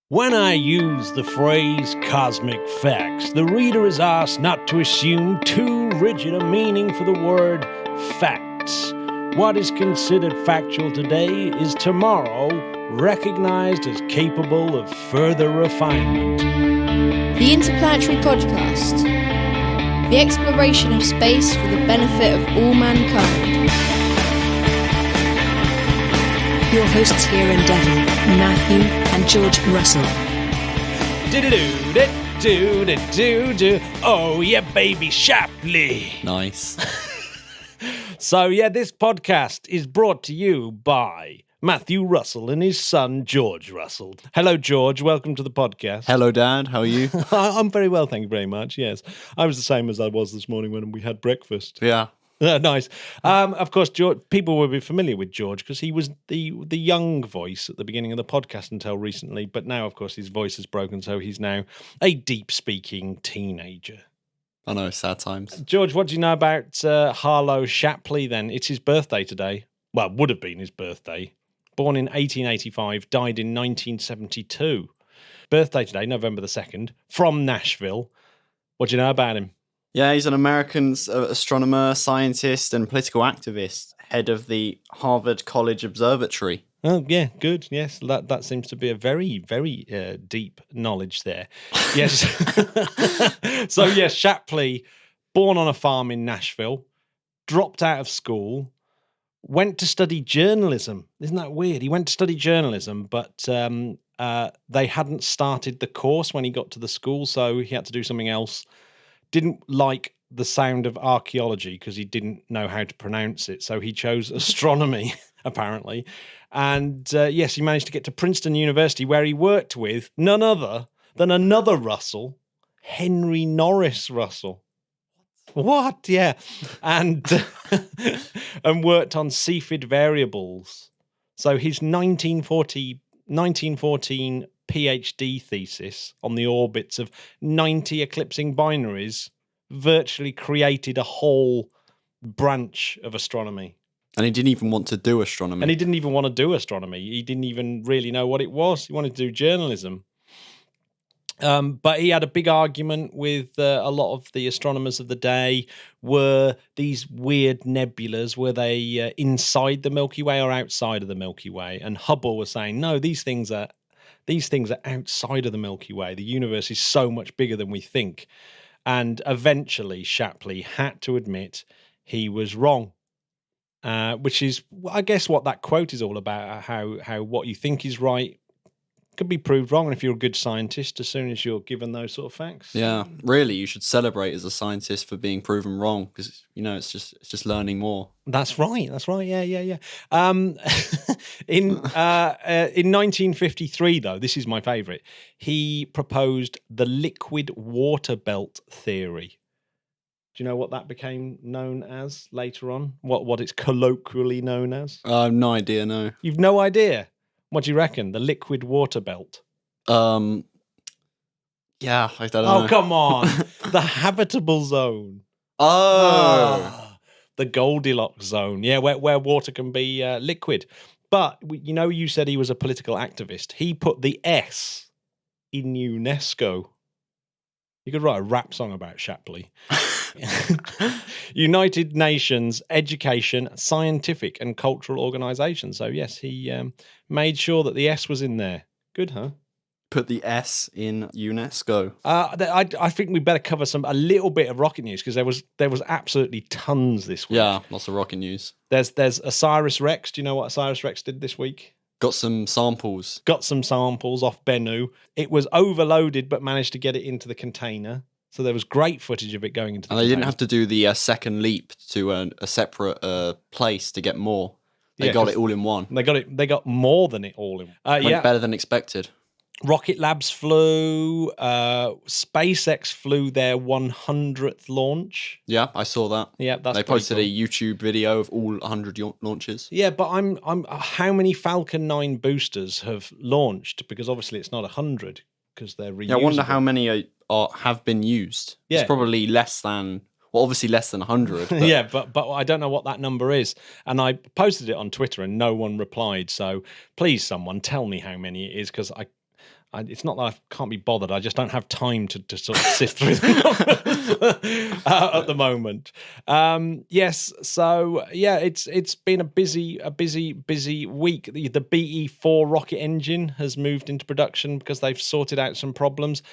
When I use the phrase cosmic facts, the reader is asked not to assume too rigid a meaning for the word facts. What is considered factual today is tomorrow recognized as capable of further refinement. The Interplanetary Podcast. The exploration of space for the benefit of all mankind. Your hosts here in Devon, Matthew and George Russell. Do-do-do-do-do-do-do. Oh yeah, baby, Shapley. Nice. So yeah, this podcast is brought to you by Matthew Russell and his son, George Russell. Hello, George. Welcome to the podcast. Hello, Dad. How are you? I'm very well, thank you very much, yes. I was the same as I was this morning when we had breakfast. Yeah. Nice. Of course, George, people will be familiar with George because he was the young voice at the beginning of the podcast until recently. But now, of course, his voice is broken, so he's now a deep-speaking teenager. I know, sad times. George, what do you know about Harlow Shapley then? It's his birthday today. Well, would have been his birthday. Born in 1885, died in 1972. Birthday today, November the 2nd, from Nashville. What do you know about him? Yeah, he's an American astronomer, scientist, and political activist, head of the Harvard College Observatory. Oh, yeah, good. Yes, that seems to be a very, very deep knowledge there. Yes. So, yes, Shapley, born on a farm in Nashville, dropped out of school, went to study journalism. Isn't that weird? He went to study journalism, but they hadn't started the course when he got to the school, so he had to do something else. Didn't like the sound of archaeology because he didn't know how to pronounce it, so he chose astronomy, apparently. And yes, he managed to get to Princeton University, where he worked with none other than another Russell, Henry Norris Russell. What? Yeah. And worked on Cepheid variables. So his 1914 PhD thesis on the orbits of 90 eclipsing binaries virtually created a whole branch of astronomy. And he didn't even want to do astronomy. And he didn't even want to do astronomy. He didn't even really know what it was. He wanted to do journalism. But he had a big argument with a lot of the astronomers of the day. Were these weird nebulas, were they inside the Milky Way or outside of the Milky Way? And Hubble was saying, no, these things are outside of the Milky Way. The universe is so much bigger than we think. And eventually Shapley had to admit he was wrong, which is, I guess, what that quote is all about, how what you think is right could be proved wrong. And if you're a good scientist, as soon as you're given those sort of facts. Yeah, really, you should celebrate as a scientist for being proven wrong because, you know, it's just learning more. That's right. Yeah. In 1953, though, this is my favourite, he proposed the liquid water belt theory. Do you know what that became known as later on? What it's colloquially known as? I have no idea, no. You've no idea? What do you reckon? The liquid water belt? Yeah, I don't know. Oh, come on. The habitable zone. The Goldilocks zone. Yeah, where water can be liquid. But, you know, you said he was a political activist. He put the S in UNESCO. You could write a rap song about Shapley. United Nations Education, Scientific and Cultural Organization. So, yes, he made sure that the S was in there. Good, huh? Put the S in UNESCO. I think we better cover a little bit of rocket news because there was absolutely tons this week. Yeah, lots of rocket news. There's Osiris-Rex. Do you know what Osiris-Rex did this week? Got some samples off Bennu. It was overloaded but managed to get it into the container. So there was great footage of it going into the container. And they didn't have to do the second leap to a separate place to get more. They got it all in one. They got more than it all in. Went better than expected. Rocket Labs flew. SpaceX flew their 100th launch. Yeah, I saw that. Yeah, that's they posted cool. a YouTube video of all 100 launches. Yeah, but I'm how many Falcon 9 boosters have launched? Because obviously it's not 100 because they're reusable. Yeah, I wonder how many have been used. Yeah. It's probably less than. Well, obviously less than 100. But... Yeah, but I don't know what that number is. And I posted it on Twitter and no one replied. So please, someone tell me how many it is because It's not that I can't be bothered. I just don't have time to sort of sift through them at the moment. Yes. So yeah, it's been a busy week. The BE4 rocket engine has moved into production because they've sorted out some problems.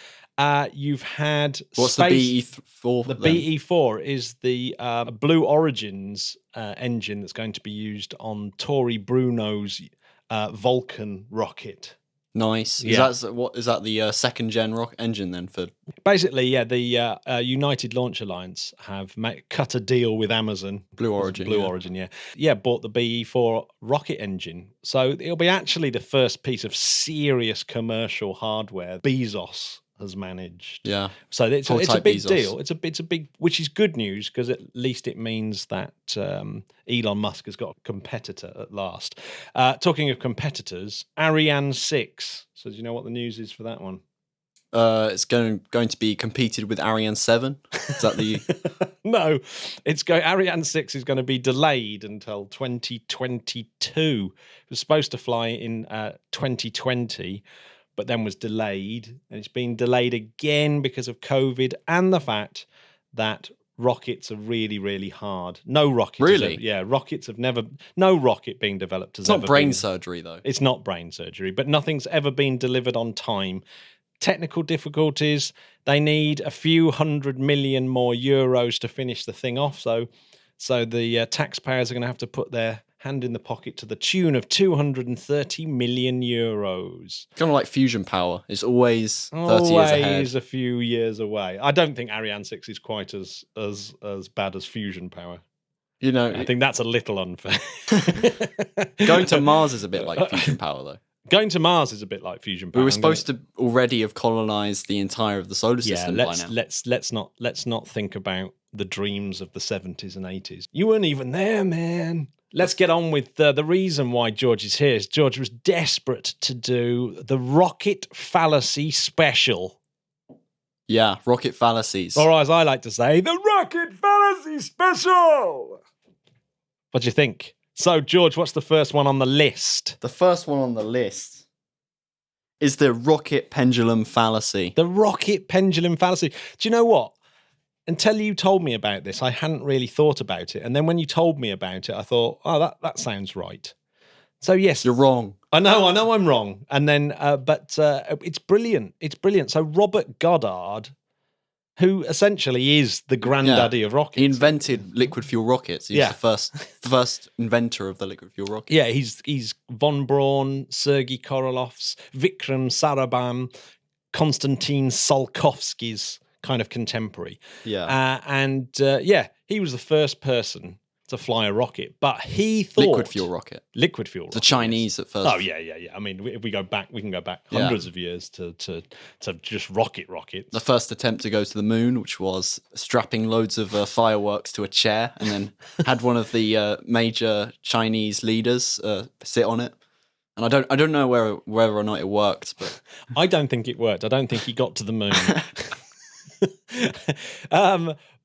You've had what's the BE4? The BE4 is the Blue Origin's engine that's going to be used on Tory Bruno's Vulcan rocket. Nice. Is that the second gen rocket engine then for? Basically, yeah. The United Launch Alliance have cut a deal with Amazon. Blue Origin. Origin, yeah. Yeah, bought the BE4 rocket engine. So it'll be actually the first piece of serious commercial hardware Bezos has managed. Yeah. So it's a big Bezos. deal. It's a big, which is good news because at least it means that Elon Musk has got a competitor at last. Talking of competitors, Ariane 6. So do you know what the news is for that one? It's going to be competed with Ariane 7. Is that the? No, Ariane 6 is going to be delayed until 2022. It was supposed to fly in 2020. But then was delayed, and it's been delayed again because of COVID and the fact that rockets are really, really hard. No rocket. Really? Rockets have never. No rocket being developed has It's not ever brain been, surgery, though. It's not brain surgery, but nothing's ever been delivered on time. Technical difficulties. They need a few $100 million more euros to finish the thing off. So the taxpayers are going to have to put their hand in the pocket to the tune of 230 million euros. Kind of like fusion power. It's always 30 years ahead. Always a few years away. I don't think Ariane 6 is quite as bad as fusion power. You know, I think that's a little unfair. Going to Mars is a bit like fusion power, though. Going to Mars is a bit like fusion power. We were supposed to already have colonized the entire of the solar system by now. Let's not think about the dreams of the 70s and 80s. You weren't even there, man. Let's get on with the reason why George is here. Is George was desperate to do the Rocket Fallacy special. Yeah, Rocket Fallacies. Or as I like to say, the Rocket Fallacy special. What do you think? So, George, what's the first one on the list? The first one on the list is the Rocket Pendulum Fallacy. The Rocket Pendulum Fallacy. Do you know what? Until you told me about this, I hadn't really thought about it. And then when you told me about it, I thought, oh, that sounds right. So, yes. You're wrong. I know I'm wrong. And then, but it's brilliant. It's brilliant. So Robert Goddard, who essentially is the granddaddy of rockets. He invented liquid fuel rockets. He's the first inventor of the liquid fuel rocket. Yeah, he's von Braun, Sergei Korolov's, Vikram Sarabhan, Konstantin Tsiolkovsky's kind of contemporary. Yeah. He was the first person to fly a rocket, but he thought liquid fuel rocket. The Chinese at first. Oh yeah. I mean, if we go back, we can go back hundreds of years to just rockets. The first attempt to go to the moon, which was strapping loads of fireworks to a chair, and then had one of the major Chinese leaders sit on it. And I don't know whether or not it worked, but I don't think it worked. I don't think he got to the moon.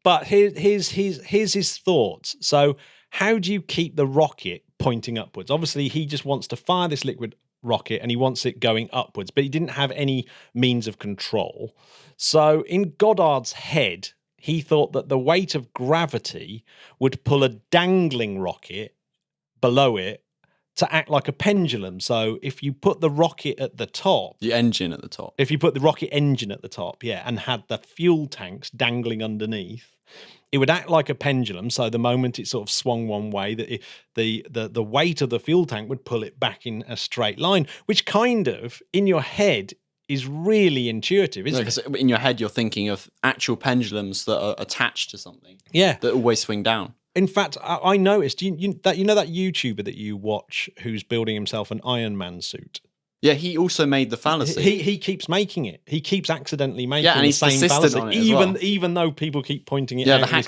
But here's his thoughts. So how do you keep the rocket pointing upwards? Obviously, he just wants to fire this liquid rocket and he wants it going upwards, but he didn't have any means of control. So in Goddard's head, he thought that the weight of gravity would pull a dangling rocket below it to act like a pendulum. So if you put the rocket at the top... The engine at the top. If you put the rocket engine at the top, and had the fuel tanks dangling underneath, it would act like a pendulum. So the moment it sort of swung one way, the weight of the fuel tank would pull it back in a straight line, which kind of, in your head, is really intuitive, isn't it? Because in your head, you're thinking of actual pendulums that are attached to something. Yeah. That always swing down. In fact, I noticed, you know that YouTuber that you watch who's building himself an Iron Man suit? Yeah, he also made the fallacy. He keeps making it. He keeps accidentally making and the he's same fallacy, on it even though people keep pointing it out. Yeah,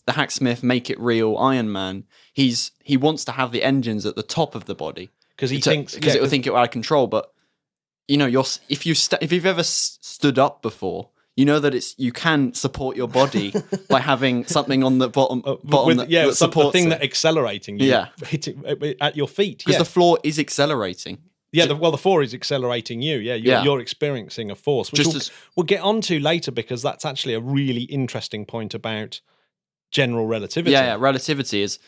the Hacksmith Make It Real Iron Man. He wants to have the engines at the top of the body because he thinks it will think it will out of control. But you know, if you've ever stood up before, you know that you can support your body by having something on the bottom that supports the thing it. that accelerating you hit it at your feet. Because the floor is accelerating. Yeah, the 4 is accelerating you. Yeah, you're experiencing a force, which we'll get onto later because that's actually a really interesting point about general relativity. Yeah, relativity is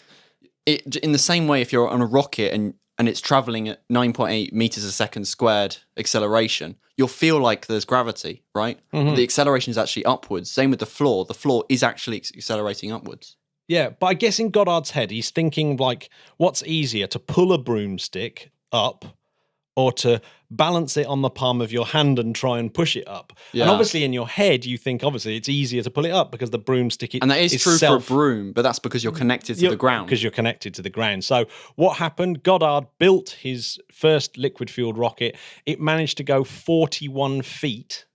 in the same way. If you're on a rocket and it's traveling at 9.8 meters a second squared acceleration, you'll feel like there's gravity, right? Mm-hmm. The acceleration is actually upwards. Same with the floor. The floor is actually accelerating upwards. Yeah, but I guess in Goddard's head, he's thinking like, what's easier, to pull a broomstick up or to balance it on the palm of your hand and try and push it up? Yeah. And obviously in your head, you think obviously it's easier to pull it up because the broomstick and that is true for a broom, but that's because you're connected to the ground. Because you're connected to the ground. So what happened? Goddard built his first liquid-fueled rocket. It managed to go 41 feet.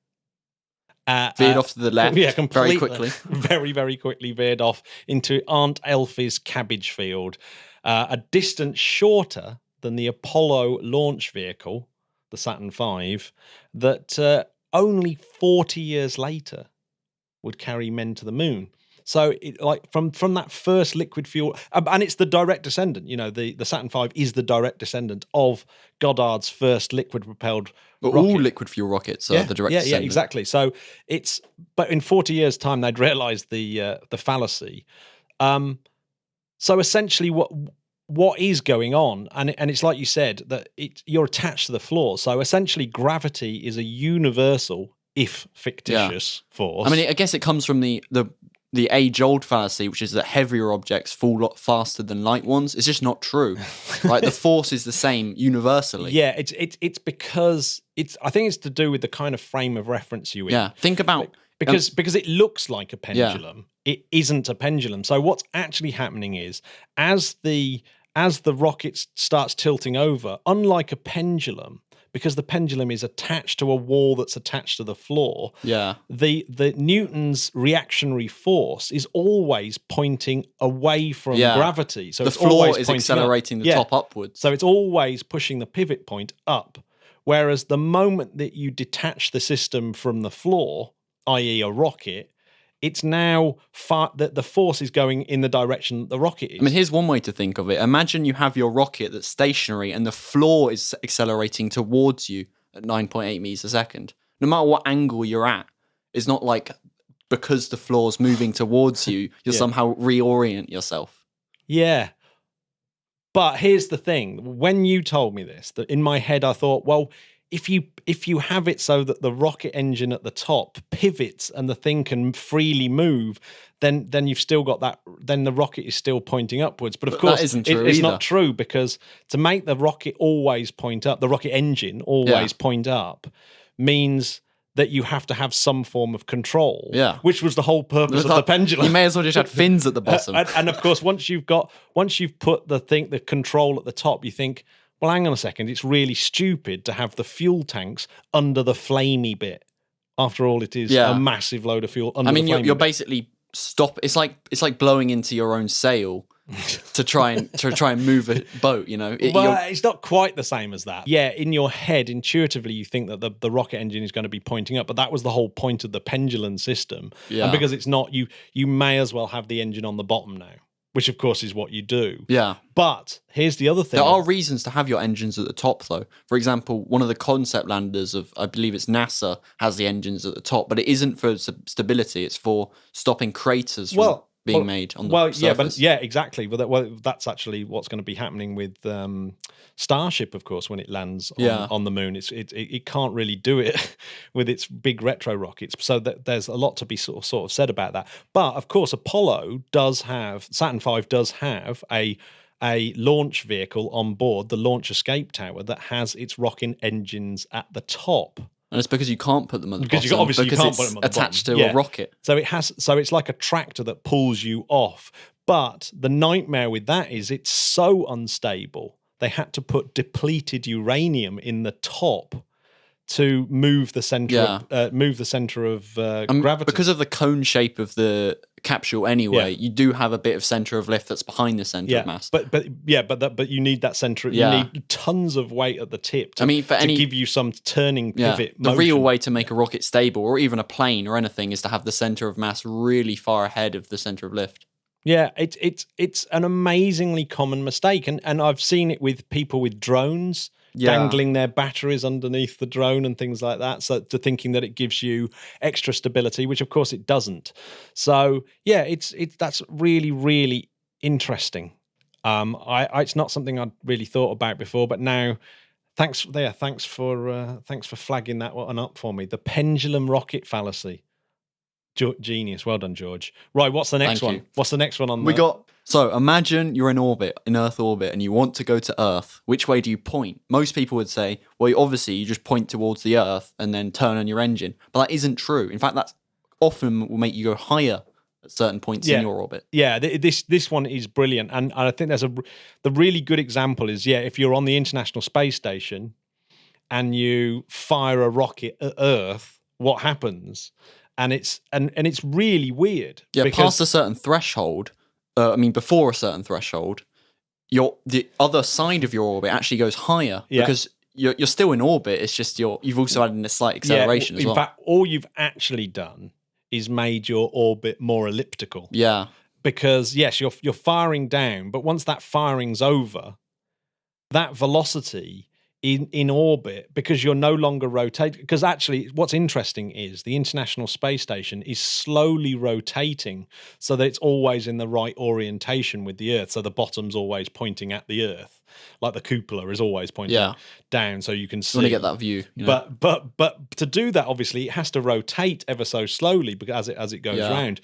Veered off to the left very quickly. Very, very quickly veered off into Aunt Elfie's cabbage field. A distance shorter than the Apollo launch vehicle, the Saturn V, that only 40 years later would carry men to the moon. So, from that first liquid fuel, and it's the direct descendant. You know, the Saturn V is the direct descendant of Goddard's first liquid-propelled rocket. All liquid fuel rockets are the direct descendant. Yeah, exactly. So but in 40 years' time, they'd realised the fallacy. So essentially, what is going on, and it's like you said, that you're attached to the floor. So essentially, gravity is a universal, if fictitious, force. I mean, I guess it comes from the age-old fallacy, which is that heavier objects fall a lot faster than light ones. It's just not true, right? The force is the same universally. Yeah, it's because I think it's to do with the kind of frame of reference you're in. Yeah, think about because it looks like a pendulum. Yeah. It isn't a pendulum. So what's actually happening is as the rocket starts tilting over, unlike a pendulum, because the pendulum is attached to a wall that's attached to the floor. Yeah. The Newton's reactionary force is always pointing away from gravity. So the it's floor always is pointing accelerating the top upwards. So it's always pushing the pivot point up. Whereas the moment that you detach the system from the floor, i.e. a rocket, it's now that the force is going in the direction that the rocket is. I mean, here's one way to think of it. Imagine you have your rocket that's stationary and the floor is accelerating towards you at 9.8 meters a second. No matter what angle you're at, it's not like because the floor's moving towards you, you'll somehow reorient yourself. Yeah. But here's the thing. When you told me this, that in my head I thought, well, if you have it so that the rocket engine at the top pivots and the thing can freely move, then you've still got that. Then the rocket is still pointing upwards. But of course, that isn't true it's either. not true, because to make the rocket always point up, the rocket engine always point up, means that you have to have some form of control. Yeah, which was the whole purpose of the pendulum. You may as well just have fins at the bottom. And of course, once you've put the control at the top, you think, well, hang on a second, it's really stupid to have the fuel tanks under the flamey bit. After all, it is a massive load of fuel under the flamey you're bit. Basically it's like blowing into your own sail to try and move a boat, you know. It's not quite the same as that. Yeah, in your head, intuitively, you think that the rocket engine is going to be pointing up, but that was the whole point of the pendulum system. Yeah. And because it's not, you may as well have the engine on the bottom now, which of course is what you do. Yeah. But here's the other thing. There are reasons to have your engines at the top, though. For example, one of the concept landers of, I believe it's NASA, has the engines at the top, but it isn't for stability. It's for stopping craters from being made on the surface. Exactly. That's actually what's going to be happening with Starship, of course, when it lands on the moon. It can't really do it with its big retro rockets. So there's a lot to be sort of said about that. But of course, Saturn V does have a launch vehicle on board, the Launch Escape Tower, that has its rocket engines at the top. And it's because you can't put them at the bottom. You can't put them at the attached bottom. to a rocket. So it's like a tractor that pulls you off. But the nightmare with that is it's so unstable. They had to put depleted uranium in the top to move the center of gravity. Because of the cone shape of the capsule anyway, you do have a bit of center of lift that's behind the center of mass. But you need that center. You need tons of weight at the tip to give you some turning pivot motion. The real way to make a rocket stable, or even a plane or anything, is to have the center of mass really far ahead of the center of lift. Yeah, it's an amazingly common mistake, and I've seen it with people with drones. dangling their batteries underneath the drone and things like that. So to thinking that it gives you extra stability, which of course it doesn't. So yeah, it's that's really, really interesting. It's not something I'd really thought about before, but now thanks for flagging that one up for me. The pendulum rocket fallacy. Genius. Well done, George. Right, what's the next one? What's the next one on So imagine you're in Earth orbit, and you want to go to Earth. Which way do you point? Most people would say, well, obviously you just point towards the Earth and then turn on your engine. But that isn't true. In fact, that often will make you go higher at certain points in your orbit. Yeah, this one is brilliant. And I think the really good example is, if you're on the International Space Station and you fire a rocket at Earth, what happens? And it's really weird. Yeah, past a certain threshold, before a certain threshold, the other side of your orbit actually goes higher because you're still in orbit. It's just you've also added a slight acceleration as well. In fact, all you've actually done is made your orbit more elliptical. Yeah. Because yes, you're firing down, but once that firing's over, that velocity in orbit, because you're no longer rotating, because actually what's interesting is the International Space Station is slowly rotating so that it's always in the right orientation with the Earth. So the bottom's always pointing at the Earth, like the cupola is always pointing down, so you can see. You want to get that view. You know? But to do that, obviously, it has to rotate ever so slowly because as it goes round.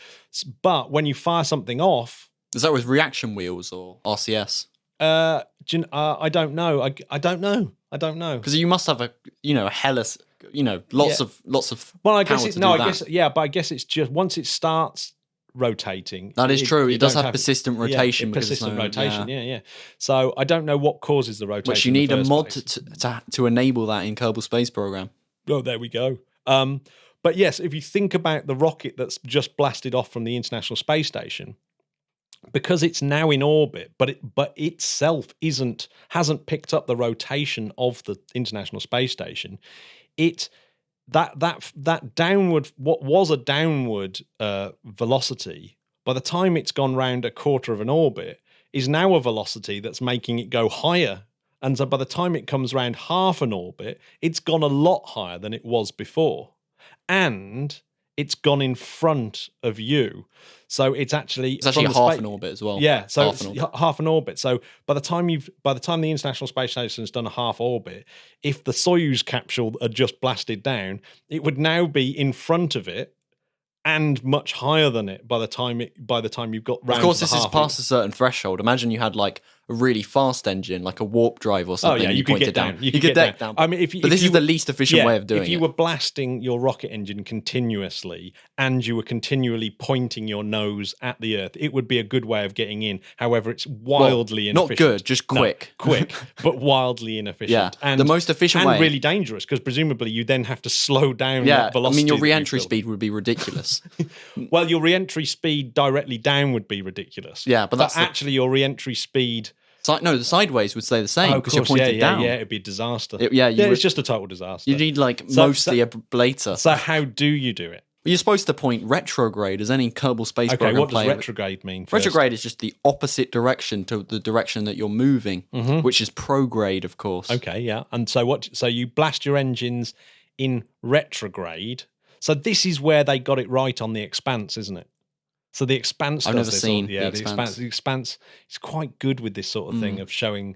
But when you fire something off, is that with reaction wheels or RCS? I don't know. I don't know. Because you must have a hellas, lots of. Well, I guess but I guess it's just once it starts rotating. That is true. It does have persistent rotation. Yeah, persistent rotation. Yeah. So I don't know what causes the rotation. Which you need a mod to enable that in Kerbal Space Program. Oh, there we go. But yes, if you think about the rocket that's just blasted off from the International Space Station, because it's now in orbit, but itself hasn't picked up the rotation of the International Space Station. That downward, what was a downward velocity, by the time it's gone round a quarter of an orbit, is now a velocity that's making it go higher. And so by the time it comes round half an orbit, it's gone a lot higher than it was before. And it's gone in front of you. So it's actually half an orbit as well. Yeah, so half an orbit. So by the time the International Space Station has done a half orbit, if the Soyuz capsule had just blasted down, it would now be in front of it and much higher than it by the time you've got round. Of course, to the this is past a certain threshold. Imagine you had like a really fast engine, like a warp drive or something. Oh yeah, you could get down. You could get down. I mean, this is the least efficient way of doing it. If you were blasting your rocket engine continuously and you were continually pointing your nose at the Earth, it would be a good way of getting in. However, it's wildly inefficient. Not good, just quick. No, quick, but wildly inefficient. Yeah, and the most efficient way. And really dangerous, because presumably you then have to slow down that velocity. I mean, your re-entry speed would be ridiculous. Well, your re-entry speed directly down would be ridiculous. Yeah, but actually your re-entry speed... the sideways would stay the same because you're pointed down. Yeah, it'd be a disaster. It's just a total disaster. You need mostly a blazer. So how do you do it? You're supposed to point retrograde, as any Kerbal Space Program what player. Does retrograde mean? First? Retrograde is just the opposite direction to the direction that you're moving, which is prograde, of course. Okay, yeah. And so you blast your engines in retrograde. So this is where they got it right on The Expanse, isn't it? So The Expanse. I've never seen The Expanse. The Expanse is quite good with this sort of thing of showing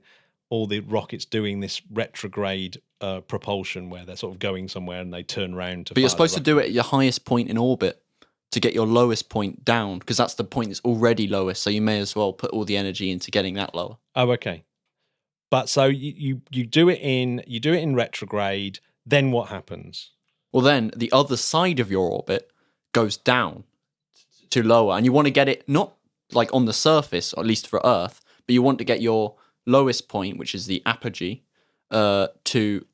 all the rockets doing this retrograde propulsion, where they're sort of going somewhere and they turn around to. But you're supposed to do it at your highest point in orbit to get your lowest point down, because that's the point that's already lowest. So you may as well put all the energy into getting that lower. Oh, okay. But so you do it in retrograde. Then what happens? Well, then the other side of your orbit goes down to lower, and you want to get it not like on the surface, or at least for Earth, but you want to get your lowest point, which is the apogee, the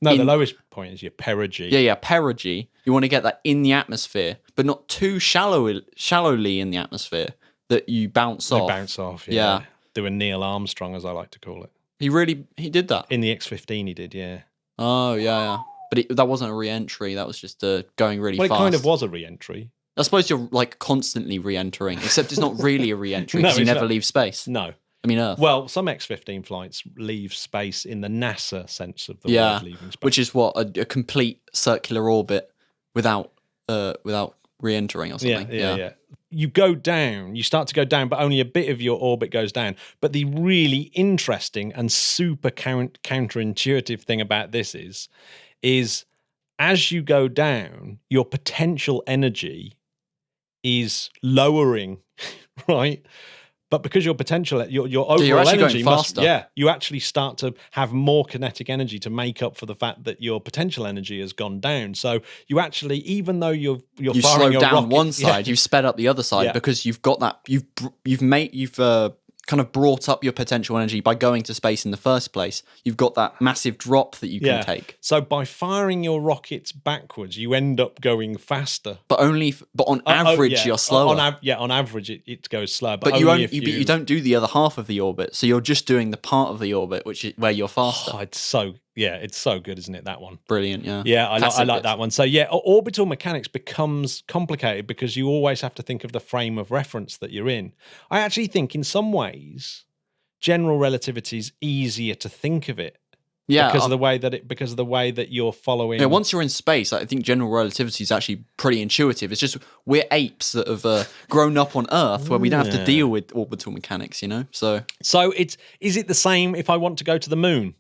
lowest point is your perigee. Yeah, perigee. You want to get that in the atmosphere, but not too shallowly in the atmosphere that you bounce off. Bounce off. Yeah. Do a Neil Armstrong, as I like to call it. He did that in the X-15. He did, yeah. Oh yeah. But that wasn't a re-entry. That was just going really fast. Well, it kind of was a re-entry. I suppose you're like constantly re-entering, except it's not really a re-entry because you never leave space. No, I mean, Earth. Well, some X-15 flights leave space in the NASA sense of the Yeah, word leaving space. which is what a complete circular orbit without re-entering or something. Yeah. You go down, you start to go down, but only a bit of your orbit goes down. But the really interesting and super counterintuitive thing about this is as you go down, your potential energy is lowering, right? But because your potential, your overall you're actually energy going must, faster. you actually start to have more kinetic energy to make up for the fact that your potential energy has gone down. So you actually, even though you're You firing slowed your down rocket, one side, you've sped up the other side Yeah. because you've got that. You've kind of brought up your potential energy by going to space in the first place. You've got that massive drop that you can take. So by firing your rockets backwards, you end up going faster. But on average, you're slower. On average, it goes slower. But only you don't do the other half of the orbit, so you're just doing the part of the orbit which is where you're faster. it's so good, isn't it? That one. Brilliant, yeah. Yeah, I Classic like bits. that one. So yeah, orbital mechanics becomes complicated because you always have to think of the frame of reference that you're in. I actually think in some ways, general relativity is easier to think of it. Yeah, because of the way that you're following. Yeah, once you're in space, I think general relativity is actually pretty intuitive. It's just we're apes that have grown up on Earth where we don't have to deal with orbital mechanics, you know? So is it the same if I want to go to the moon?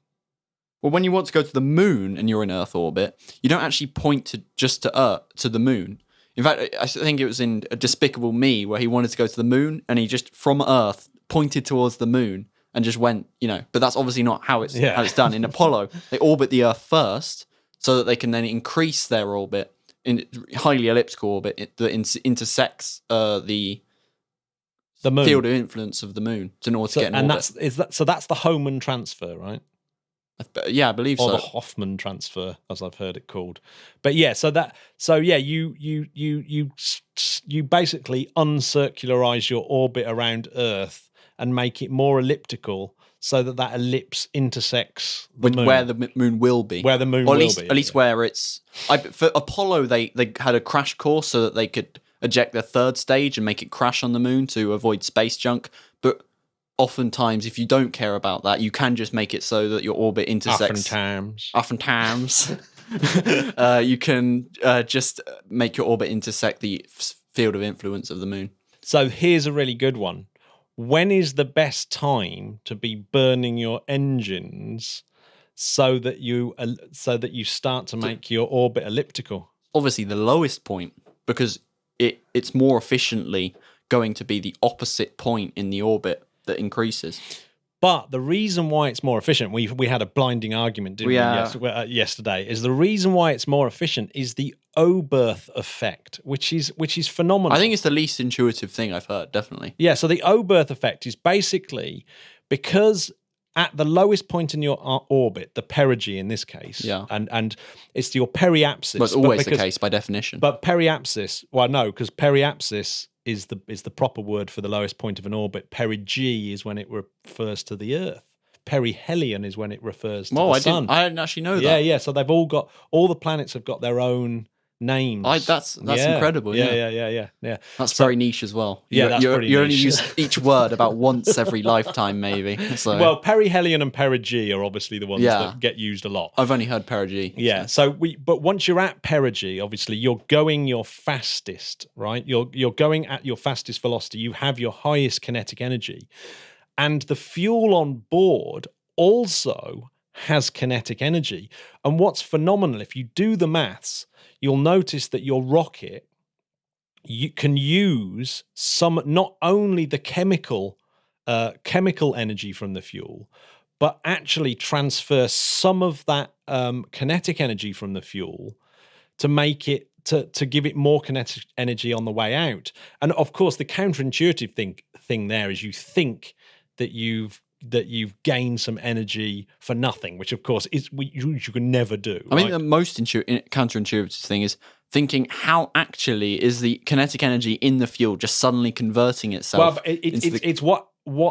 well, when you want to go to the moon and you're in Earth orbit, you don't actually point to Earth to the moon. In fact, I think it was in Despicable Me where he wanted to go to the moon and he just from Earth pointed towards the moon and just went, you know. But that's obviously not how it's done. In Apollo, they orbit the Earth first so that they can then increase their orbit in highly elliptical orbit that intersects the moon. Field of influence of the moon in order to get an orbit. That's the Hohmann transfer, right? Yeah, I believe Or so. the Hoffman transfer, as I've heard it called. But yeah, you basically uncircularize your orbit around Earth and make it more elliptical, so that ellipse intersects the moon. Where the moon will be. Where the moon or will least, be. At least where it's. For Apollo, they had a crash course so that they could eject their third stage and make it crash on the moon to avoid space junk. But oftentimes, if you don't care about that, you can just make it so that your orbit intersects. Oftentimes. You can just make your orbit intersect the field of influence of the moon. So here's a really good one. When is the best time to be burning your engines so that you start to make your orbit elliptical? Obviously, the lowest point, because it's more efficiently going to be the opposite point in the orbit that increases. But the reason why it's more efficient, we had a blinding argument, didn't we, yesterday, is the reason why it's more efficient is the Oberth Effect, which is phenomenal. I think it's the least intuitive thing I've heard, definitely. Yeah, so the Oberth Effect is basically because at the lowest point in your orbit, the perigee in this case, and it's your periapsis. Well, it's always the case by definition. But periapsis, well, no, because periapsis is the proper word for the lowest point of an orbit. Perigee is when it refers to the Earth. Perihelion is when it refers to the sun. I didn't actually know that. Yeah. So they've all the planets have got their own names. That's incredible. Yeah. That's very niche as well. That's pretty you only niche. use each word about once every lifetime, maybe. So. Well, perihelion and perigee are obviously the ones that get used a lot. I've only heard perigee. Yeah. So but once you're at perigee, obviously you're going your fastest, right? You're going at your fastest velocity. You have your highest kinetic energy, and the fuel on board also has kinetic energy. And what's phenomenal, if you do the maths, you'll notice that your rocket, you can use not only the chemical energy from the fuel, but actually transfer some of that kinetic energy from the fuel to make it to give it more kinetic energy on the way out. And of course, the counterintuitive thing there is you think that you've gained some energy for nothing, which of course you can never do. I think the most counterintuitive thing is thinking how actually is the kinetic energy in the fuel just suddenly converting itself. Well, it's what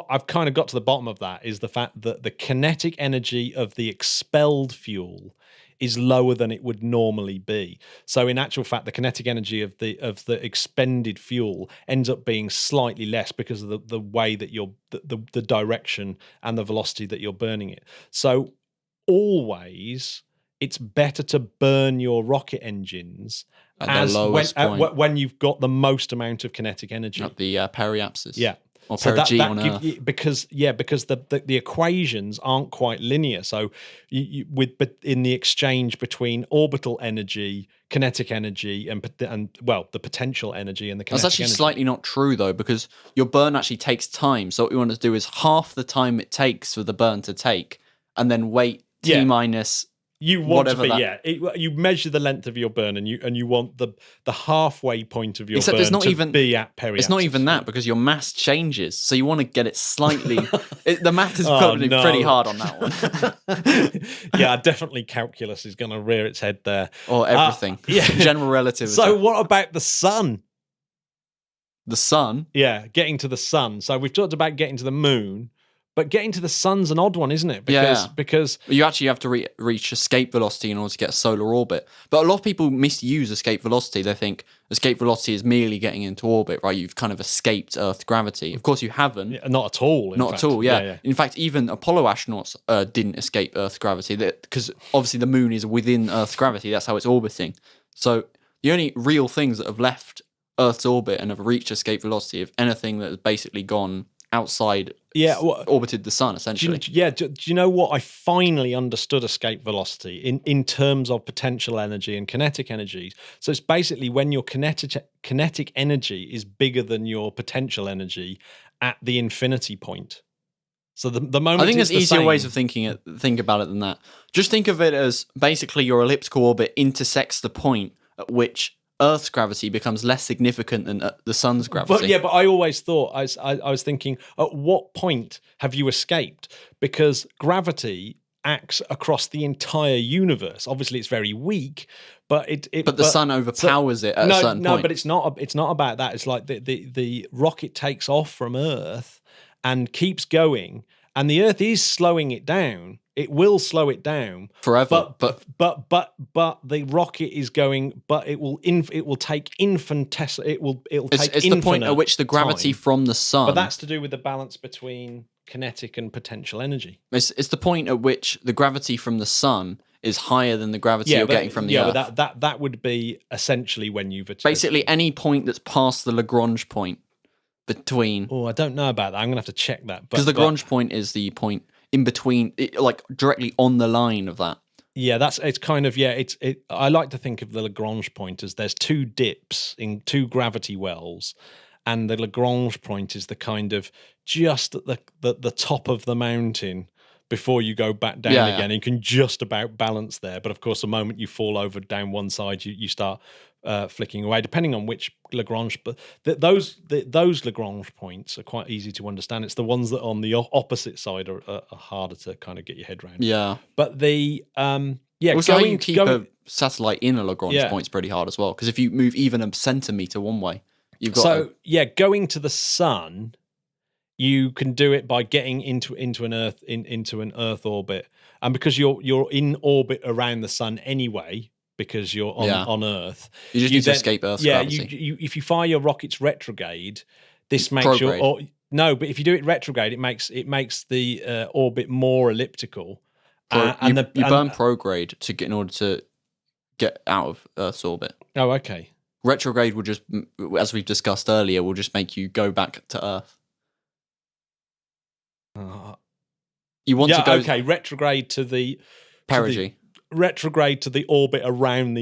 I've kind of got to the bottom of that is the fact that the kinetic energy of the expelled fuel is lower than it would normally be. So in actual fact, the kinetic energy of the expended fuel ends up being slightly less because of the way that you're the direction and the velocity that you're burning it. So always it's better to burn your rocket engines at the lowest point. When you've got the most amount of kinetic energy. At the periapsis. Yeah. Or perigee on Earth. Because the equations aren't quite linear. So but in the exchange between orbital energy, kinetic energy, and the potential energy and the kinetic That's actually energy. slightly not true though, because your burn actually takes time. So what you want to do is half the time it takes for the burn to take, and then wait T minus. You want whatever to be, you measure the length of your burn, and you want the halfway point of your Except burn it's not to even, be at periapsis. It's not even that, because your mass changes, so you want to get it slightly. The math is probably pretty hard on that one. Yeah, definitely calculus is going to rear its head there. Or everything. General relativity. So what about the sun? The sun? Yeah, getting to the sun. So we've talked about getting to the moon. But getting to the sun's an odd one, isn't it? Because you actually have to reach escape velocity in order to get a solar orbit. But a lot of people misuse escape velocity. They think escape velocity is merely getting into orbit, right? You've kind of escaped Earth's gravity. Of course, you haven't. Yeah, not at all. At all. Yeah. In fact, even Apollo astronauts didn't escape Earth's gravity because obviously the moon is within Earth's gravity. That's how it's orbiting. So the only real things that have left Earth's orbit and have reached escape velocity, if anything, that has basically gone outside, orbited the sun, essentially. Do you know what? I finally understood escape velocity in terms of potential energy and kinetic energy. So it's basically when your kinetic energy is bigger than your potential energy at the infinity point. So the moment I think there's easier same, ways of think about it than that. Just think of it as basically your elliptical orbit intersects the point at which Earth's gravity becomes less significant than the sun's gravity. But I always thought, I was thinking, at what point have you escaped? Because gravity acts across the entire universe. Obviously, it's very weak, but the sun overpowers it at a certain point. No, but it's not about that. It's like the rocket takes off from Earth and keeps going, and the Earth is slowing it down. It will slow it down forever, but the rocket is going. But it will take infinitesimal. It's the point at which the gravity from the sun. But that's to do with the balance between kinetic and potential energy. It's the point at which the gravity from the sun is higher than the gravity you're getting from the Earth. Yeah, but that would be essentially when you've basically any point that's past the Lagrange point between. Oh, I don't know about that. I'm gonna have to check that because the Lagrange point is the point in between, like directly on the line of that. Yeah, it's kind of I like to think of the Lagrange point as there's two dips in two gravity wells, and the Lagrange point is the kind of just at the top of the mountain before you go back down again. And you can just about balance there, but of course, the moment you fall over down one side, you start flicking away, depending on which Lagrange. But those Lagrange points are quite easy to understand. It's the ones that on the opposite side are harder to kind of get your head around. Yeah, but the also how you keep a satellite in a Lagrange point is pretty hard as well, because if you move even a centimeter one way, you've got going to the sun. You can do it by getting into an Earth orbit, and because you're in orbit around the sun anyway, because you're on Earth. You just need to escape Earth's gravity. If you fire your rockets retrograde, this makes but if you do it retrograde, it makes the orbit more elliptical. You burn prograde in order to get out of Earth's orbit. Oh, okay. Retrograde will just, as we've discussed earlier, will just make you go back to Earth. You want to go retrograde to the perigee. Retrograde to the orbit around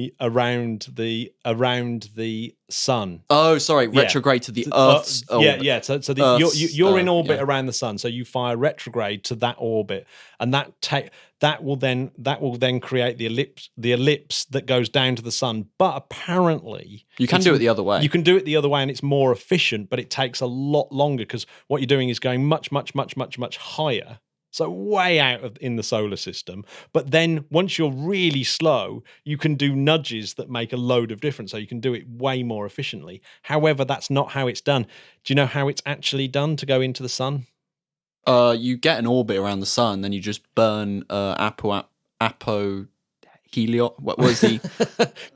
the sun. Oh, sorry, retrograde to the Earth's orbit. So you're in orbit around the sun, so you fire retrograde to that orbit, and that will then create the ellipse that goes down to the sun. But apparently, you can do it the other way. You can do it the other way, and it's more efficient, but it takes a lot longer because what you're doing is going much, much, much, much, much higher. So way out in the solar system. But then once you're really slow, you can do nudges that make a load of difference. So you can do it way more efficiently. However, that's not how it's done. Do you know how it's actually done to go into the sun? You get an orbit around the sun, then you just burn What was he?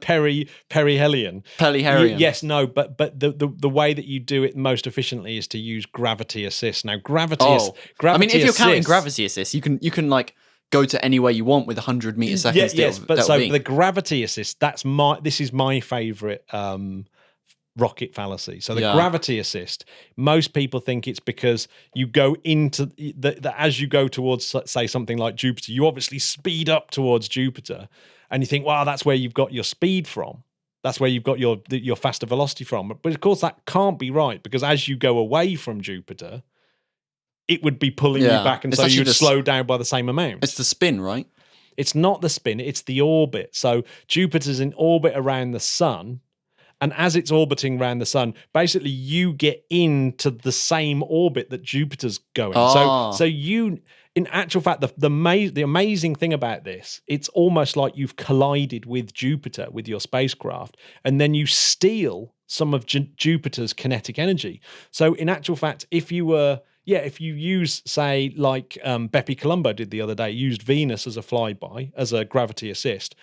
Perihelion. Perihelion. Yes, no, but the way that you do it most efficiently is to use gravity assist. Now, gravity I mean, if you're counting gravity assist, you can like go to anywhere you want with 100 meter seconds. Yes, but so the gravity assist, this is my favorite rocket fallacy. So the gravity assist, most people think it's because you go into as you go towards, say, something like Jupiter, you obviously speed up towards Jupiter, and you think, wow, that's where you've got your speed from. That's where you've got your faster velocity from. But of course, that can't be right, because as you go away from Jupiter, it would be pulling you back, and so you'd slow down by the same amount. It's the spin, right? It's not the spin, it's the orbit. So Jupiter's in orbit around the sun, and as it's orbiting around the sun, basically you get into the same orbit that Jupiter's going. So you, in actual fact, the amazing thing about this, it's almost like you've collided with Jupiter with your spacecraft, and then you steal some of Jupiter's kinetic energy. So in actual fact, if you use, say, like Bepi Colombo did the other day, used Venus as a flyby, as a gravity assist,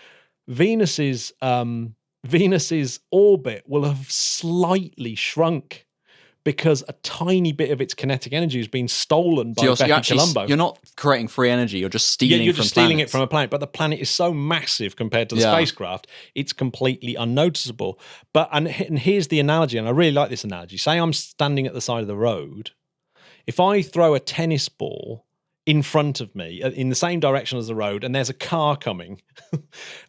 Venus's orbit will have slightly shrunk because a tiny bit of its kinetic energy has been stolen by Bepi Colombo. You're not creating free energy, you're just stealing you're just stealing it from a planet, but the planet is so massive compared to the spacecraft, it's completely unnoticeable. But and here's the analogy, and I really like this analogy. Say I'm standing at the side of the road. If I throw a tennis ball in front of me in the same direction as the road, and there's a car coming,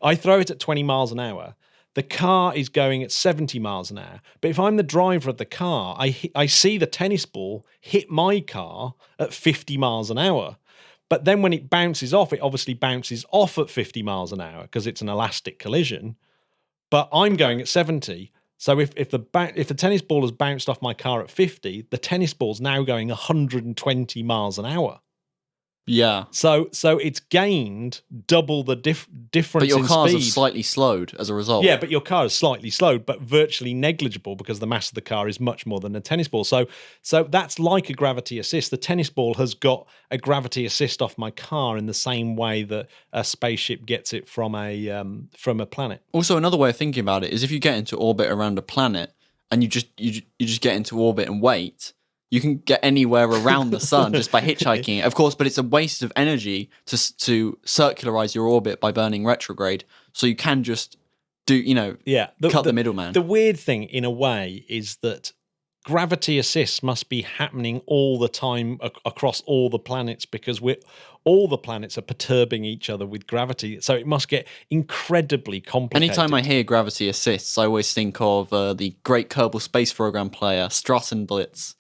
I throw it at 20 miles an hour. The car is going at 70 miles an hour. But if I'm the driver of the car, I see the tennis ball hit my car at 50 miles an hour. But then when it bounces off, it obviously bounces off at 50 miles an hour because it's an elastic collision. But I'm going at 70. So if the tennis ball has bounced off my car at 50, the tennis ball's now going 120 miles an hour. Yeah. So it's gained double the difference in speed. But your cars have slightly slowed as a result. Yeah, but your car is slightly slowed, but virtually negligible because the mass of the car is much more than a tennis ball. So that's like a gravity assist. The tennis ball has got a gravity assist off my car in the same way that a spaceship gets it from a planet. Also, another way of thinking about it is if you get into orbit around a planet and you just get into orbit and wait, you can get anywhere around the sun just by hitchhiking it, of course, but it's a waste of energy to circularize your orbit by burning retrograde. So you can just cut the middleman. The weird thing, in a way, is that gravity assists must be happening all the time across all the planets because all the planets are perturbing each other with gravity. So it must get incredibly complicated. Anytime I hear gravity assists, I always think of the great Kerbal Space Program player, Strassenblitz,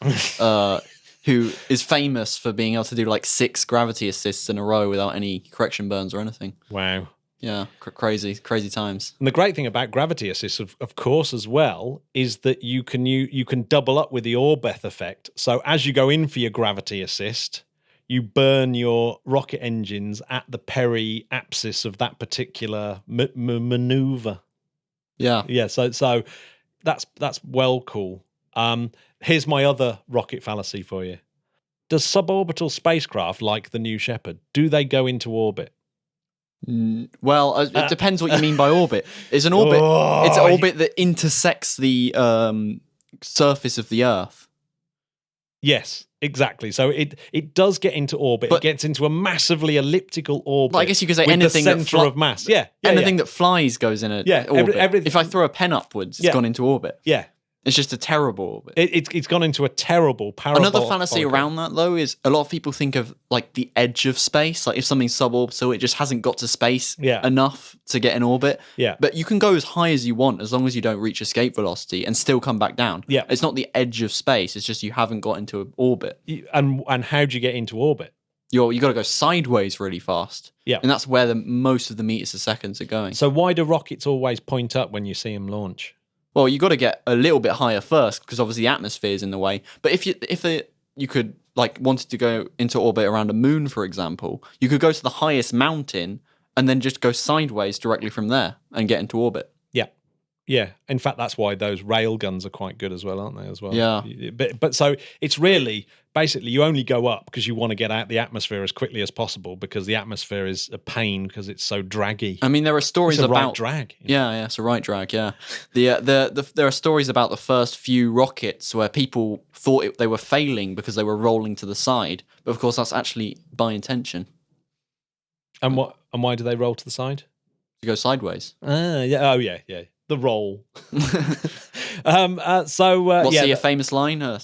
who is famous for being able to do like 6 gravity assists in a row without any correction burns or anything. Wow. Yeah, crazy times. And the great thing about gravity assists, of course, as well, is that you can double up with the Oberth effect. So as you go in for your gravity assist, you burn your rocket engines at the peri-apsis of that particular maneuver. Yeah. Yeah, so that's well cool. Here's my other rocket fallacy for you. Does suborbital spacecraft like the New Shepard, do they go into orbit? Well, it depends what you mean by orbit. It's an orbit. It's an orbit that intersects the surface of the Earth. Yes, exactly. So it does get into orbit. It gets into a massively elliptical orbit. But I guess you could say with anything the center of mass. Anything that flies goes in orbit. If I throw a pen upwards, it's gone into orbit. Yeah. It's just a terrible orbit. It's gone into a terrible parabolic. Another fallacy around that, though, is a lot of people think of like the edge of space. Like if something's suborbital, it just hasn't got to space enough to get in orbit. Yeah. But you can go as high as you want as long as you don't reach escape velocity and still come back down. Yeah. It's not the edge of space. It's just you haven't got into orbit. And how do you get into orbit? You got to go sideways really fast. Yeah. And that's where most of the meters a second are going. So why do rockets always point up when you see them launch? Well, you got to get a little bit higher first because obviously the atmosphere is in the way. But if you could wanted to go into orbit around a moon, for example, you could go to the highest mountain and then just go sideways directly from there and get into orbit. Yeah, in fact, that's why those rail guns are quite good as well, aren't they? As well, Yeah. But so it's really basically you only go up because you want to get out the atmosphere as quickly as possible because the atmosphere is a pain because it's so draggy. I mean, there are stories It's a about right drag. Yeah, it's a right drag. Yeah, there are stories about the first few rockets where people thought they were failing because they were rolling to the side, but of course that's actually by intention And why do they roll to the side? to go sideways. Yeah. Oh, yeah. The roll. What's the famous line?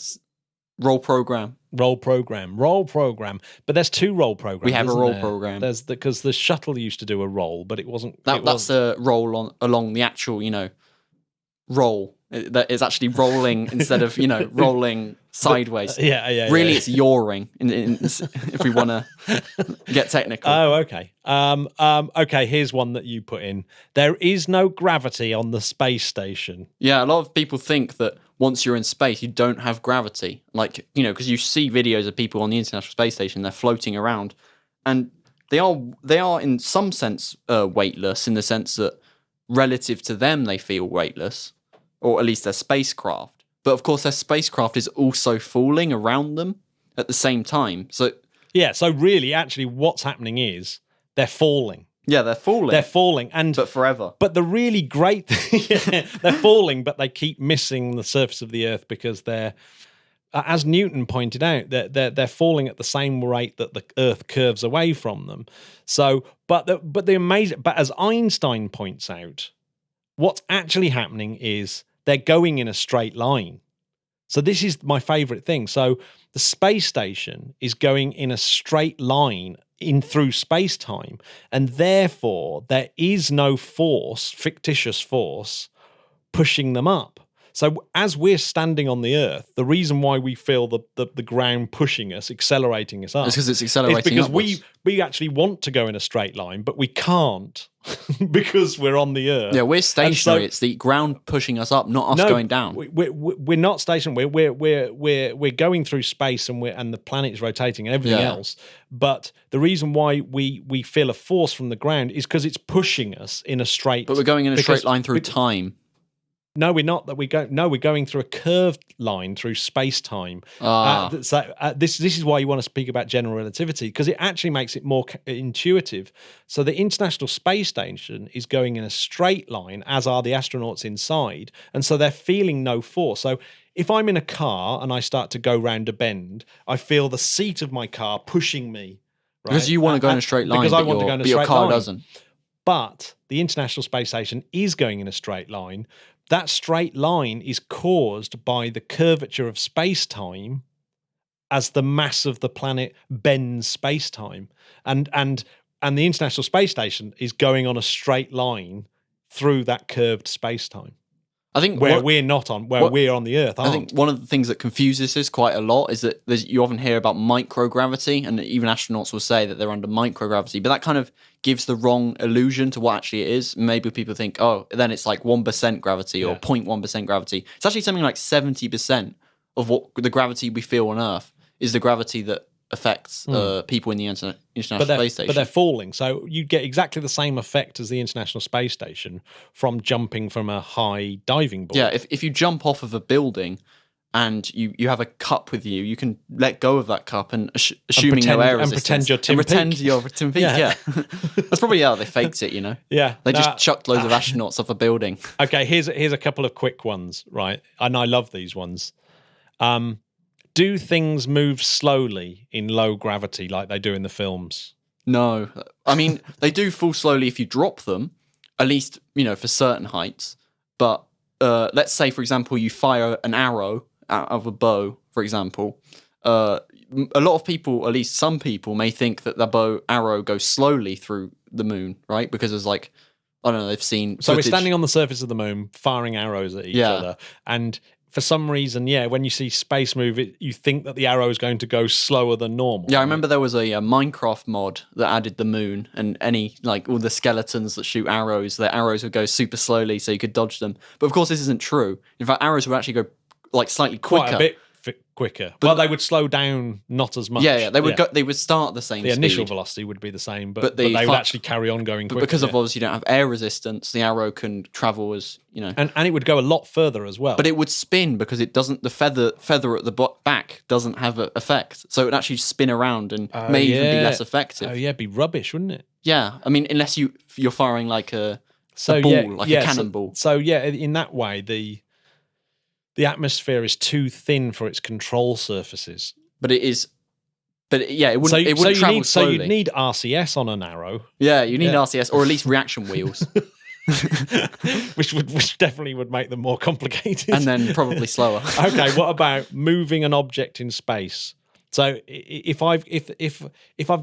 Roll program. Roll program. But there's two roll programs. We have a roll there? program. There's because the shuttle used to do a roll, but it wasn't. That's a roll along the actual, roll. It's actually rolling instead of rolling sideways. Yeah. Really, it's yawing. If we want to get technical. Oh, okay. Okay. Here's one that you put in. There is no gravity on the space station. Yeah, a lot of people think that once you're in space, you don't have gravity. Like, because you see videos of people on the International Space Station, they're floating around, and they are in some sense weightless, in the sense that relative to them they feel weightless, or at least their spacecraft. But of course, their spacecraft is also falling around them at the same time. So yeah, so really, actually, what's happening is they're falling. Yeah, they're falling. They're falling, but forever. But the really great thing, they're falling, but they keep missing the surface of the Earth because they're, as Newton pointed out, they're falling at the same rate that the Earth curves away from them. So, but as Einstein points out, what's actually happening is they're going in a straight line. So this is my favorite thing. So the space station is going in a straight line through space-time, and therefore there is no force, fictitious force, pushing them up. So as we're standing on the Earth, the reason why we feel the ground pushing us, accelerating us up, it's because it's accelerating because upwards. we actually want to go in a straight line, but we can't because we're on the Earth. Yeah, we're stationary. It's the ground pushing us up, not us going down. We're not stationary. We're going through space, and the planet is rotating and everything else. But the reason why we feel a force from the ground is because it's pushing us in a straight. But we're going in a straight line through time. No, we're not. We're going through a curved line through space-time. This is why you want to speak about general relativity, because it actually makes it more intuitive. So the International Space Station is going in a straight line, as are the astronauts inside, and so they're feeling no force. So if I'm in a car and I start to go round a bend, I feel the seat of my car pushing me. Right? Because you want to go in a straight line, because I want to go in a straight line. But your car doesn't. But the International Space Station is going in a straight line. That straight line is caused by the curvature of space-time as the mass of the planet bends space-time. And the International Space Station is going on a straight line through that curved space-time. I think we're on the Earth. I think one of the things that confuses this quite a lot is that you often hear about microgravity, and even astronauts will say that they're under microgravity, but that kind of gives the wrong illusion to what actually it is. Maybe people think, oh, then it's like 1% gravity or 0.1% gravity. It's actually something like 70% of what the gravity we feel on Earth is the gravity that affects people in the International Space Station. But they're falling, so you get exactly the same effect as the International Space Station from jumping from a high diving board. Yeah, if you jump off of a building and you have a cup with you, you can let go of that cup and assuming no air resistance. And pretend you're Tim Peake. Yeah. That's probably how they faked it, Yeah. They just chucked loads of astronauts off a building. Okay, here's a couple of quick ones, right? And I love these ones. Do things move slowly in low gravity like they do in the films? No. I mean, they do fall slowly if you drop them, at least, for certain heights. But let's say, for example, you fire an arrow out of a bow, for example. A lot of people, at least some people, may think that the arrow goes slowly through the moon, right? Because it's like, I don't know, they've seen So we're standing on the surface of the moon, firing arrows at each other, and for some reason, when you see space move, you think that the arrow is going to go slower than normal. Yeah, I remember there was a Minecraft mod that added the moon, and all the skeletons that shoot arrows, their arrows would go super slowly so you could dodge them. But of course, this isn't true. In fact, arrows would actually go slightly quicker. Quite a bit quicker. Well, they would slow down not as much. Yeah. They would go. They would start the same. The initial speed. velocity would be the same, but they would actually carry on going quicker. But because of obviously you don't have air resistance, the arrow can travel as and it would go a lot further as well. But it would spin because it doesn't. The feather at the back doesn't have an effect, so it would actually spin around and may even be less effective. Oh yeah, it'd be rubbish, wouldn't it? Yeah, I mean, unless you're firing like a ball, a cannonball. So in that way, the atmosphere is too thin for its control surfaces. But it is. But yeah, it wouldn't. It wouldn't travel slowly. So you need RCS on an arrow. Yeah, you need RCS or at least reaction wheels, which definitely would make them more complicated, and then probably slower. Okay, what about moving an object in space? So if I've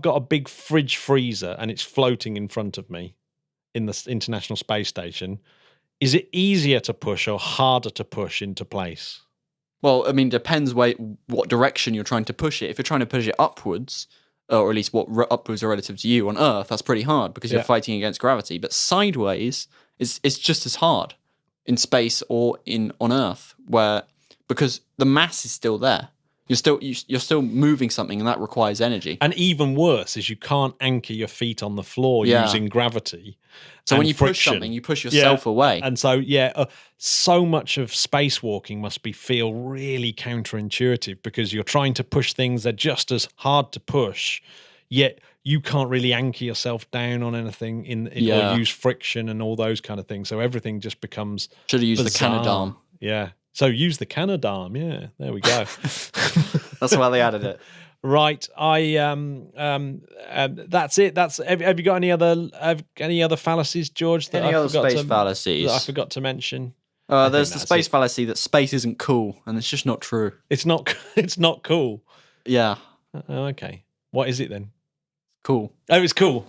got a big fridge freezer and it's floating in front of me in the International Space Station, is it easier to push or harder to push into place? Well, I mean, depends what direction you're trying to push it. If you're trying to push it upwards, or at least what upwards are relative to you on Earth, that's pretty hard because you're fighting against gravity. But sideways it's just as hard in space or on Earth, because the mass is still there. You're still moving something, and that requires energy. And even worse is you can't anchor your feet on the floor using gravity. So when you push something, you push yourself away. And so so much of spacewalking must feel really counterintuitive because you're trying to push things that are just as hard to push, yet you can't really anchor yourself down on anything or use friction and all those kind of things. So everything just becomes should have used bizarre. the Canadarm. Yeah. So use the Canadarm. Yeah, there we go. That's why they added it. Right. That's it. Have you got any other fallacies, George? Fallacies that I forgot to mention? There's the space fallacy that space isn't cool, and it's just not true. It's not. It's not cool. Yeah. Okay. What is it then? Cool. Oh, it's cool.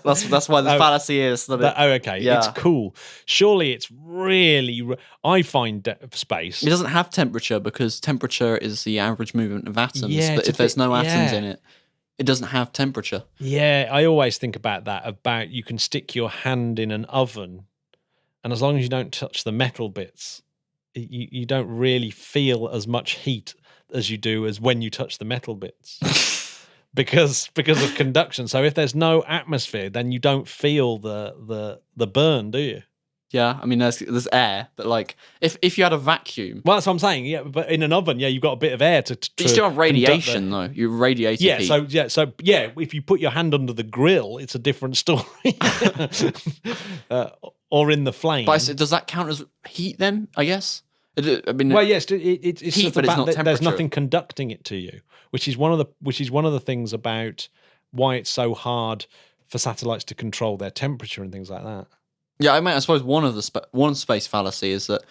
That's why the fallacy is okay. Yeah. It's cool. Surely it's really. I find space. It doesn't have temperature because temperature is the average movement of atoms. Yeah, but if there's no atoms in it, it doesn't have temperature. Yeah, I always think about that. About you can stick your hand in an oven, and as long as you don't touch the metal bits, you don't really feel as much heat as you do as when you touch the metal bits. Because of conduction. So if there's no atmosphere, then you don't feel the burn, do you? Yeah, I mean there's air, but like if you had a vacuum, well, that's what I'm saying. Yeah, but in an oven, you've got a bit of air to you still have radiation though. You radiate. Yeah, heat. So if you put your hand under the grill, it's a different story. Or in the flame. But does that count as heat then? I guess. I mean, well, yes, it's heat, just but it's not temperature. There's nothing conducting it to you, which is one of the things about why it's so hard for satellites to control their temperature and things like that. Yeah, I suppose one space fallacy is that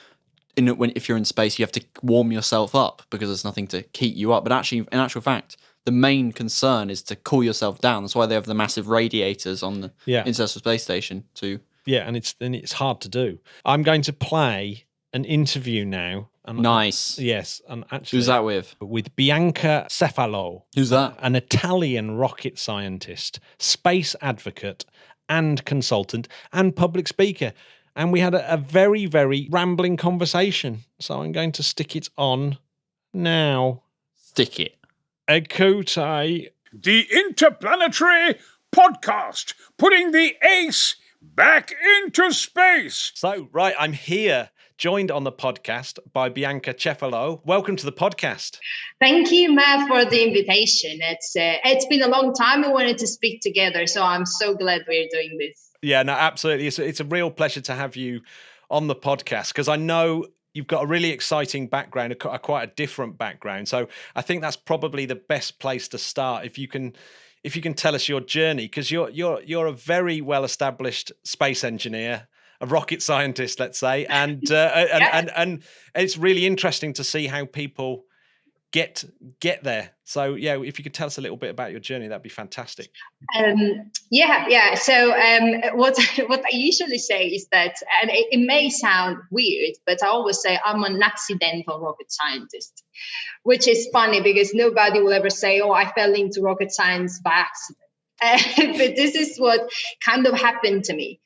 if you're in space, you have to warm yourself up because there's nothing to heat you up. But actually, in actual fact, the main concern is to cool yourself down. That's why they have the massive radiators on the International Space Station too. Yeah, and it's hard to do. I'm going to play an interview now. Nice. Yes, and actually, who's that with? With Bianca Cefalo. Who's that? An Italian rocket scientist, space advocate, and consultant, and public speaker. And we had a very, very rambling conversation. So I'm going to stick it on now. Stick it. Ekute. The Interplanetary podcast, putting the ace back into space. So, right, I'm here, joined on the podcast by Bianca Cefalo. Welcome to the podcast. Thank you, Matt, for the invitation. It's been a long time we wanted to speak together, so I'm so glad we're doing this. Yeah, no, absolutely. It's a real pleasure to have you on the podcast because I know you've got a really exciting background, quite a different background. So I think that's probably the best place to start. If you can tell us your journey, because you're a very well established space engineer, a rocket scientist, let's say, and it's really interesting to see how people get there. So yeah, if you could tell us a little bit about your journey, that'd be fantastic. So what I usually say is that, and it may sound weird, but I always say I'm an accidental rocket scientist, which is funny because nobody will ever say, "Oh, I fell into rocket science by accident." But this is what kind of happened to me.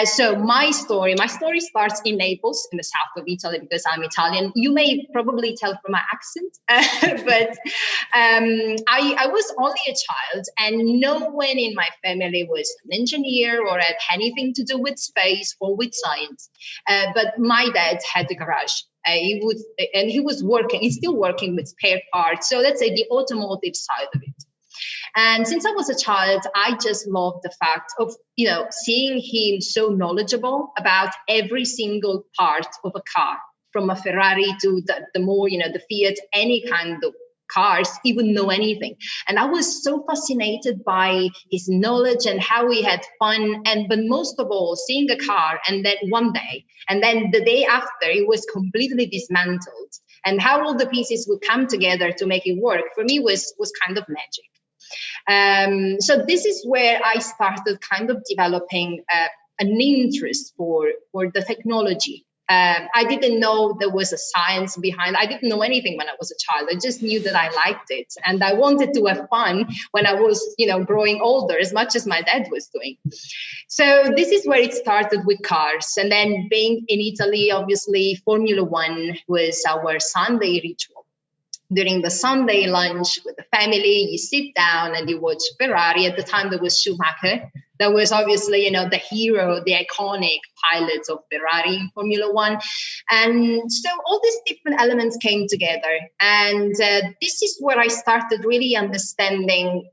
So my story starts in Naples, in the south of Italy, because I'm Italian. You may probably tell from my accent, but I was only a child, and no one in my family was an engineer or had anything to do with space or with science. But my dad had a garage. He's still working with spare parts. So let's say the automotive side of it. And since I was a child, I just loved the fact of, seeing him so knowledgeable about every single part of a car, from a Ferrari to the more, the Fiat, any kind of cars, he would know anything. And I was so fascinated by his knowledge and how he had fun. But most of all, seeing a car and then one day, and then the day after, it was completely dismantled. And how all the pieces would come together to make it work, for me was kind of magic. So this is where I started kind of developing an interest for the technology. I didn't know there was a science behind. I didn't know anything when I was a child. I just knew that I liked it, and I wanted to have fun when I was, growing older, as much as my dad was doing. So this is where it started with cars, and then being in Italy, obviously, Formula One was our Sunday ritual. During the Sunday lunch with the family, you sit down and you watch Ferrari. At the time, there was Schumacher. That was obviously, the hero, the iconic pilots of Ferrari in Formula One. And so all these different elements came together. And this is where I started really understanding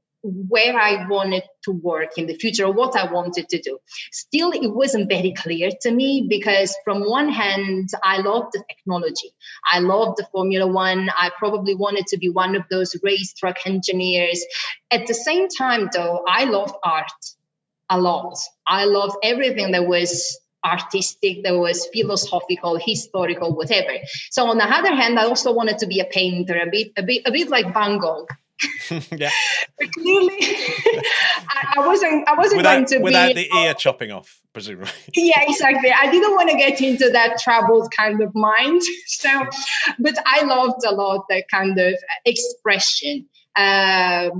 where I wanted to work in the future, or what I wanted to do. Still, it wasn't very clear to me, because from one hand, I loved the technology. I loved the Formula One. I probably wanted to be one of those racetrack engineers. At the same time, though, I loved art a lot. I loved everything that was artistic, that was philosophical, historical, whatever. So on the other hand, I also wanted to be a painter, a bit like Van Gogh. Yeah. But clearly, I wasn't going to without the ear chopping off, presumably. Yeah, exactly. I didn't want to get into that troubled kind of mind. So, but I loved a lot that kind of expression. I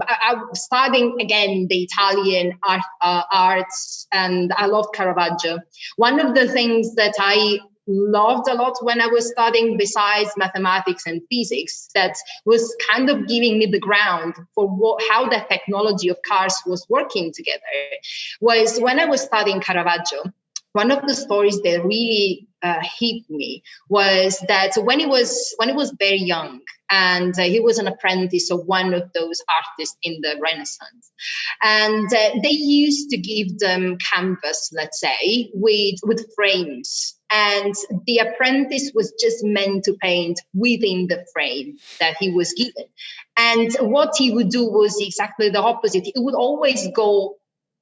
was studying again the Italian arts, and I loved Caravaggio. One of the things that I loved a lot when I was studying, besides mathematics and physics, that was kind of giving me the ground for how the technology of cars was working together, was when I was studying Caravaggio. One of the stories that really hit me was that when he was very young, and he was an apprentice of one of those artists in the Renaissance, and they used to give them canvas, let's say, with frames, and the apprentice was just meant to paint within the frame that he was given. And what he would do was exactly the opposite. He would always go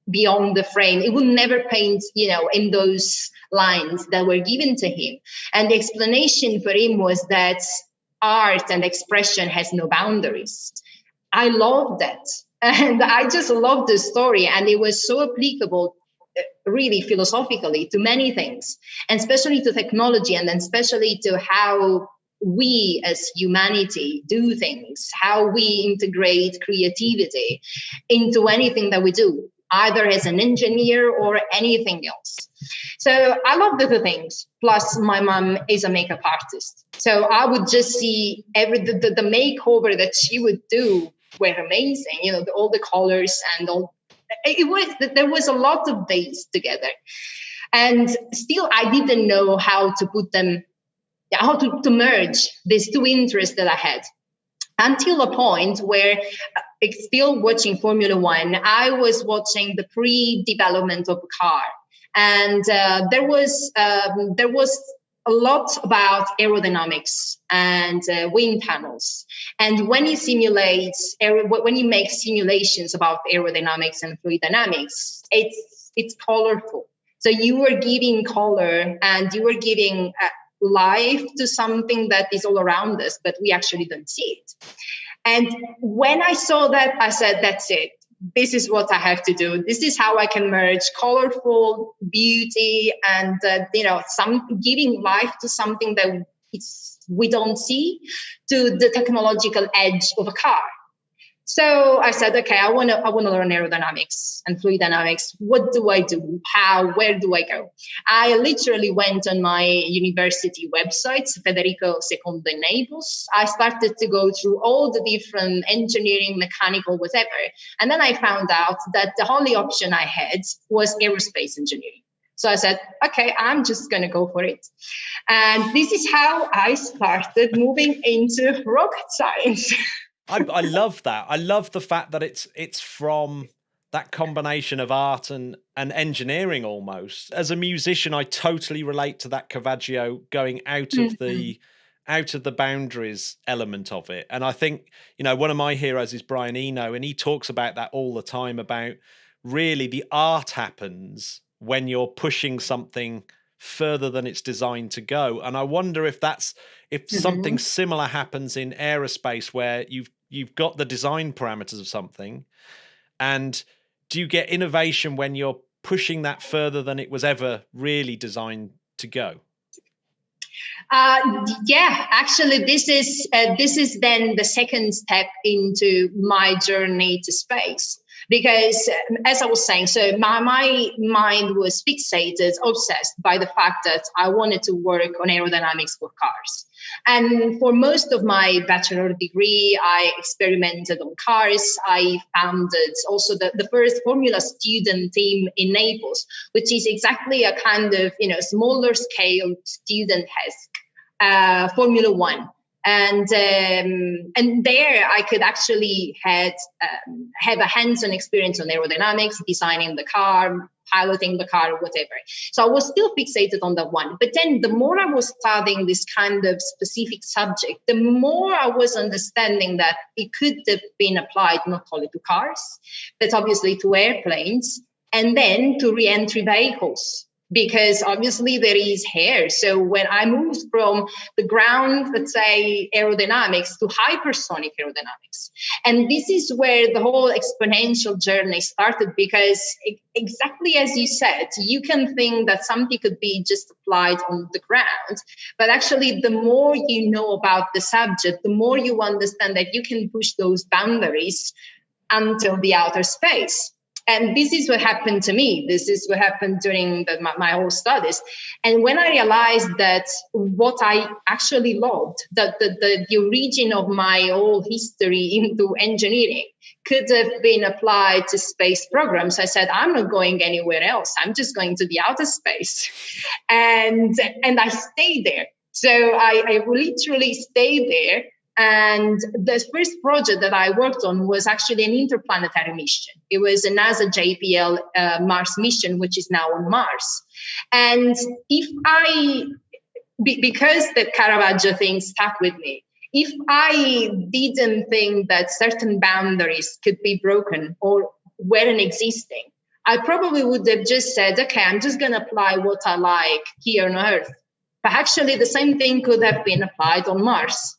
beyond the frame. It would never paint, in those lines that were given to him. And the explanation for him was that art and expression has no boundaries. I love that. And I just loved the story. And it was so applicable, really philosophically, to many things, and especially to technology, and then especially to how we as humanity do things, how we integrate creativity into anything that we do, either as an engineer or anything else. So I love the two things. Plus, my mom is a makeup artist. So I would just see the makeover that she would do were amazing. All the colors and all. There was a lot of days together. And still, I didn't know how to put them, how to merge these two interests that I had. Until a point where, still watching Formula One, I was watching the pre-development of a car, and there was a lot about aerodynamics and wind tunnels. And when you make simulations about aerodynamics and fluid dynamics, it's colorful. So you were giving color, and you were giving life to something that is all around us, but we actually don't see it. And when I saw that, I said, that's it. This is what I have to do. This is how I can merge colorful beauty and, giving life to something that we don't see, to the technological edge of a car. So I said, okay, I want to learn aerodynamics and fluid dynamics. What do I do? Where do I go? I literally went on my university website, Federico II in Naples. I started to go through all the different engineering, mechanical, whatever. And then I found out that the only option I had was aerospace engineering. So I said, okay, I'm just going to go for it. And this is how I started moving into rocket science. I love that. I love the fact that it's from that combination of art and engineering almost. As a musician, I totally relate to that Cavaggio going out of the boundaries element of it. And I think, one of my heroes is Brian Eno, and he talks about that all the time, about really the art happens when you're pushing something further than it's designed to go. And I wonder if something similar happens in aerospace, where you've got the design parameters of something, and do you get innovation when you're pushing that further than it was ever really designed to go? Yeah, actually, this is then the second step into my journey to space. Because as I was saying, so my mind was fixated, obsessed by the fact that I wanted to work on aerodynamics for cars. And for most of my bachelor degree, I experimented on cars. I founded also the first Formula student team in Naples, which is exactly a kind of, smaller scale student-esque Formula One. And there I could actually have a hands-on experience on aerodynamics, designing the car, piloting the car, whatever. So I was still fixated on that one. But then the more I was studying this kind of specific subject, the more I was understanding that it could have been applied not only to cars, but obviously to airplanes, and then to re-entry vehicles. Because obviously there is hair. So when I moved from the ground, let's say, aerodynamics to hypersonic aerodynamics, and this is where the whole exponential journey started, because exactly as you said, you can think that something could be just applied on the ground, but actually the more you know about the subject, the more you understand that you can push those boundaries until the outer space. And this is what happened to me. This is what happened during my whole studies. And when I realized that what I actually loved, that the origin of my whole history into engineering could have been applied to space programs, I said, I'm not going anywhere else. I'm just going to the outer space. And I stayed there. So I literally stayed there. And the first project that I worked on was actually an interplanetary mission. It was a NASA JPL Mars mission, which is now on Mars. And because the Caravaggio thing stuck with me, if I didn't think that certain boundaries could be broken or weren't existing, I probably would have just said, okay, I'm just going to apply what I like here on Earth. But actually, the same thing could have been applied on Mars.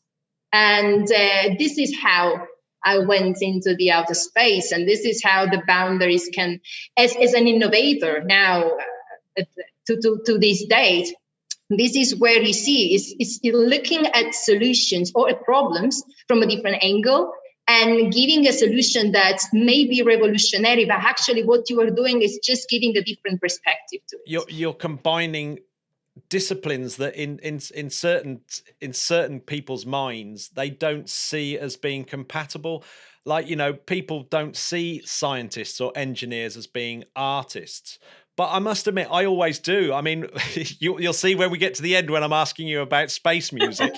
And this is how I went into the outer space. And this is how the boundaries can, as an innovator now, to this date, this is where you see is looking at solutions or at problems from a different angle and giving a solution that may be revolutionary, but actually what you are doing is just giving a different perspective to it. You're combining disciplines that in certain people's minds they don't see as being compatible. Like, people don't see scientists or engineers as being artists, but I must admit I always do. I mean, you'll see when we get to the end when I'm asking you about space music.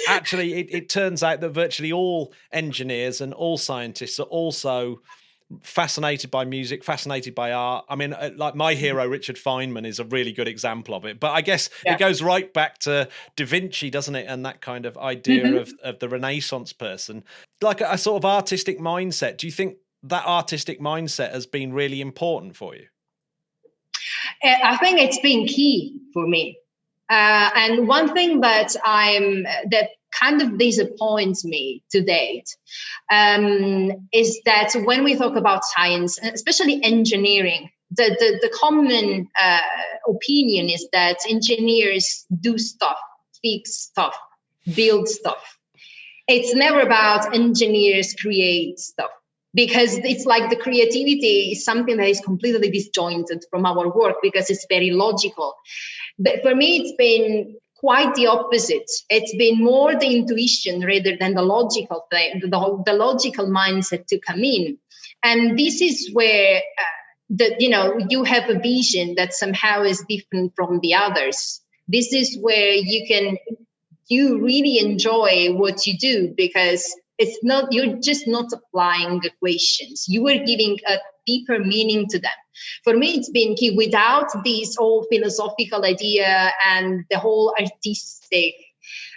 Actually, it turns out that virtually all engineers and all scientists are also fascinated by music, fascinated by art. I mean, like my hero, Richard Feynman, is a really good example of it. But I guess it goes right back to Da Vinci, doesn't it? And that kind of idea of the Renaissance person. Like a sort of artistic mindset. Do you think that artistic mindset has been really important for you? I think it's been key for me. And one thing that kind of disappoints me to date is that when we talk about science, especially engineering, the common opinion is that engineers do stuff, fix stuff, build stuff. It's never about engineers create stuff, because it's like the creativity is something that is completely disjointed from our work because it's very logical. But for me, it's been quite the opposite. It's been more the intuition rather than the logical thing, the logical mindset to come in. And this is where you have a vision that somehow is different from the others. This is where you really enjoy what you do, because you're just not applying equations. You are giving a deeper meaning to them. For me, it's been key. Without this whole philosophical idea and the whole artistic,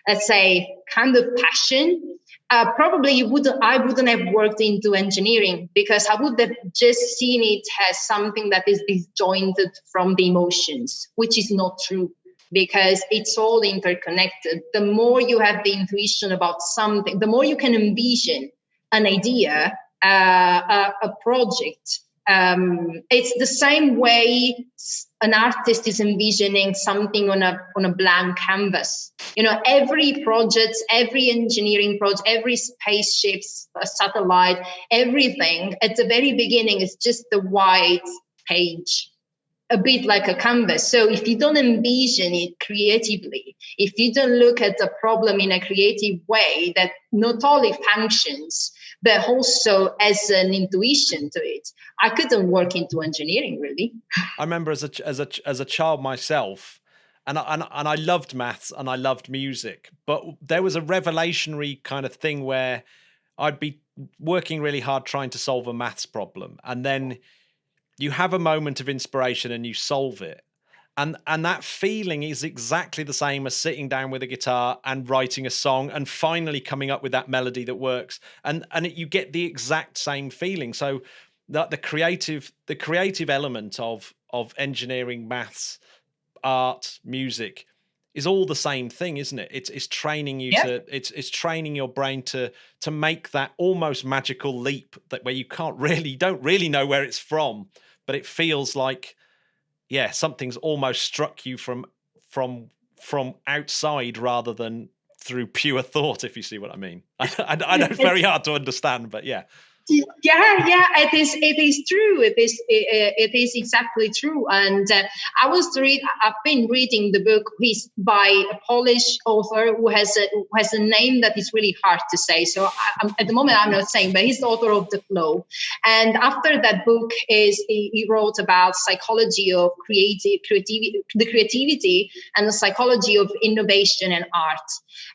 let's say, kind of passion, probably I wouldn't have worked into engineering, because I would have just seen it as something that is disjointed from the emotions, which is not true, because it's all interconnected. The more you have the intuition about something, the more you can envision an idea, a project. It's the same way an artist is envisioning something on a blank canvas. Every project, every engineering project, every spaceship, a satellite, everything at the very beginning is just the white page, a bit like a canvas. So if you don't envision it creatively, if you don't look at the problem in a creative way that not only functions, but also as an intuition to it, I couldn't work into engineering, really. I remember as a child myself, and I loved maths and I loved music, but there was a revelationary kind of thing where I'd be working really hard trying to solve a maths problem, and then you have a moment of inspiration and you solve it. And that feeling is exactly the same as sitting down with a guitar and writing a song and finally coming up with that melody that works. And you get the exact same feeling. So that the creative element of engineering, maths, art, music is all the same thing, isn't it? It's training you it's training your brain to make that almost magical leap where you don't really know where it's from, but it feels like, yeah, something's almost struck you from outside rather than through pure thought, if you see what I mean. I know it's very hard to understand, but yeah. Yeah, it is true. It is exactly true. And I've been reading the book by a Polish author who has a name that is really hard to say. So at the moment I'm not saying, but he's the author of The Flow. And after that book he wrote about psychology of creativity and the psychology of innovation and art.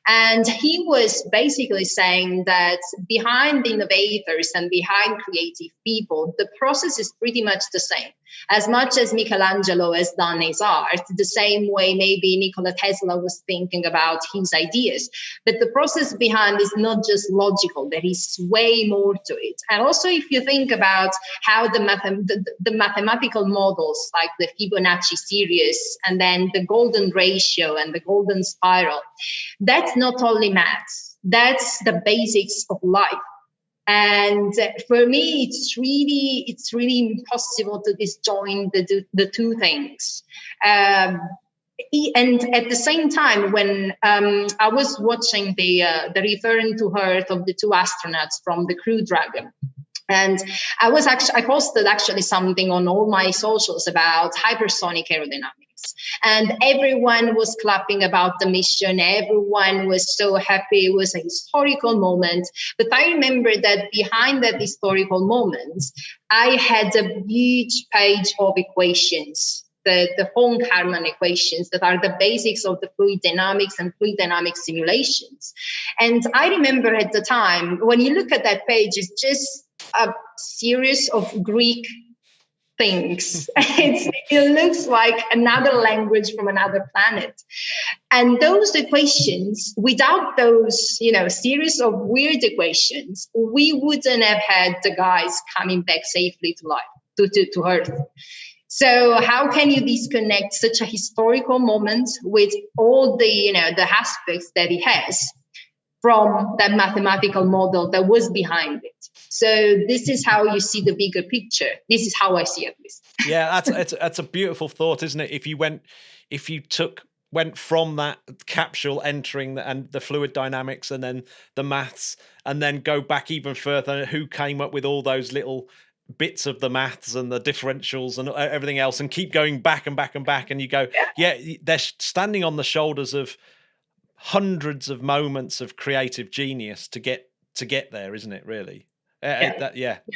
And he was basically saying that behind innovators and behind creative people, the process is pretty much the same. As much as Michelangelo has done his art, the same way maybe Nikola Tesla was thinking about his ideas. But the process behind is not just logical. There is way more to it. And also, if you think about how the mathematical models like the Fibonacci series and then the golden ratio and the golden spiral, that's not only maths. That's the basics of life. And for me, it's really impossible to disjoin the two things. And at the same time, when I was watching the return to Earth of the two astronauts from the Crew Dragon, and I posted actually something on all my socials about hypersonic aerodynamics. And everyone was clapping about the mission. Everyone was so happy. It was a historical moment. But I remember that behind that historical moment, I had a huge page of equations, the Von-Karman equations that are the basics of the fluid dynamics and fluid dynamic simulations. And I remember at the time, when you look at that page, it's just a series of Greek things. It looks like another language from another planet. And those equations, without those, series of weird equations, we wouldn't have had the guys coming back safely to life, to Earth. So how can you disconnect such a historical moment with all the aspects that it has from that mathematical model that was behind it? So this is how you see the bigger picture. This is how I see it, at least. Yeah, that's a beautiful thought, isn't it? If you took went from that capsule entering and the fluid dynamics and then the maths, and then go back even further, who came up with all those little bits of the maths and the differentials and everything else, and keep going back and back and back, and you go, yeah, they're standing on the shoulders of hundreds of moments of creative genius to get there, isn't it? Really,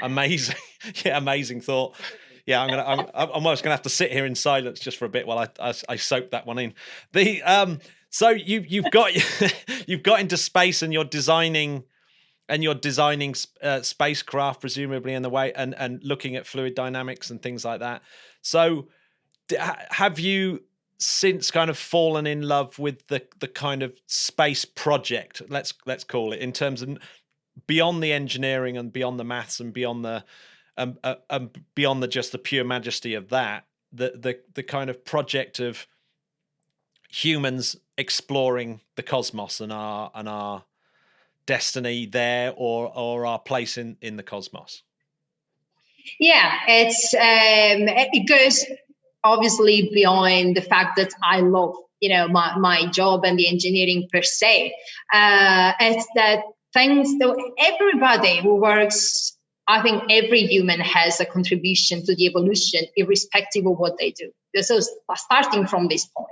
amazing. Amazing thought. Yeah, I'm almost gonna have to sit here in silence just for a bit while I soak that one in. So you've got you've got into space, and you're designing spacecraft, presumably, in the way, and looking at fluid dynamics and things like that. So have you since kind of fallen in love with the kind of space project, let's call it, in terms of beyond the engineering and beyond the maths and beyond the just the pure majesty of that, the kind of project of humans exploring the cosmos and our destiny there, or our place in the cosmos? Yeah, it goes obviously beyond the fact that I love, my job and the engineering per se. It's that things that everybody who works, I think every human has a contribution to the evolution, irrespective of what they do. So starting from this point.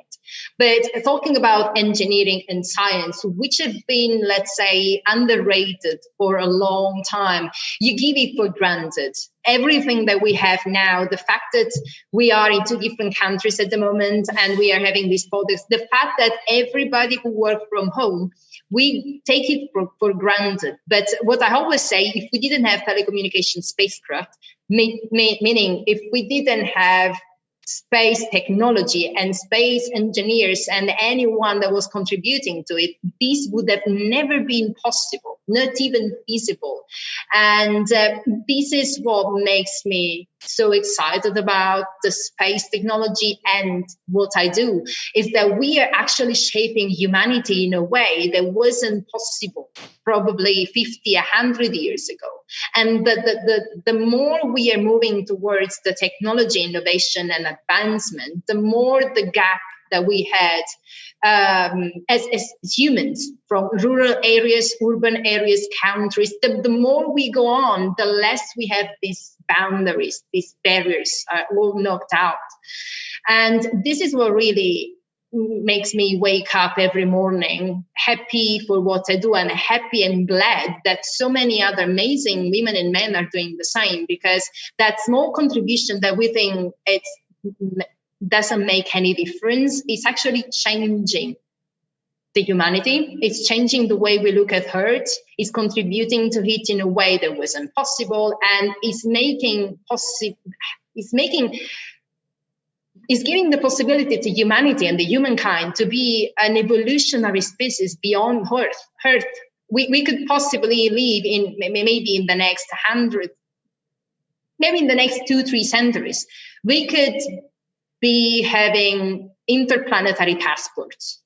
But talking about engineering and science, which have been, let's say, underrated for a long time, you give it for granted. Everything that we have now, the fact that we are in 2 different countries at the moment and we are having these products, the fact that everybody who works from home, we take it for granted. But what I always say, if we didn't have telecommunication spacecraft, meaning if we didn't have space technology and space engineers and anyone that was contributing to it, this would have never been possible, not even feasible. And this is what makes me so excited about the space technology and what I do, is that we are actually shaping humanity in a way that wasn't possible probably 50, 100 years ago. And the more we are moving towards the technology innovation and advancement, the more the gap that we had as humans from rural areas, urban areas, countries, the more we go on, the less we have these boundaries, these barriers are all knocked out. And this is what really makes me wake up every morning happy for what I do, and happy and glad that so many other amazing women and men are doing the same, because that small contribution that we think it doesn't make any difference is actually changing the humanity. It's changing the way we look at hurt. It's contributing to it in a way that wasn't possible, and it's giving the possibility to humanity and the humankind to be an evolutionary species beyond Earth. We could possibly live in maybe in the next 100, maybe in the next 2-3 centuries, we could be having interplanetary passports,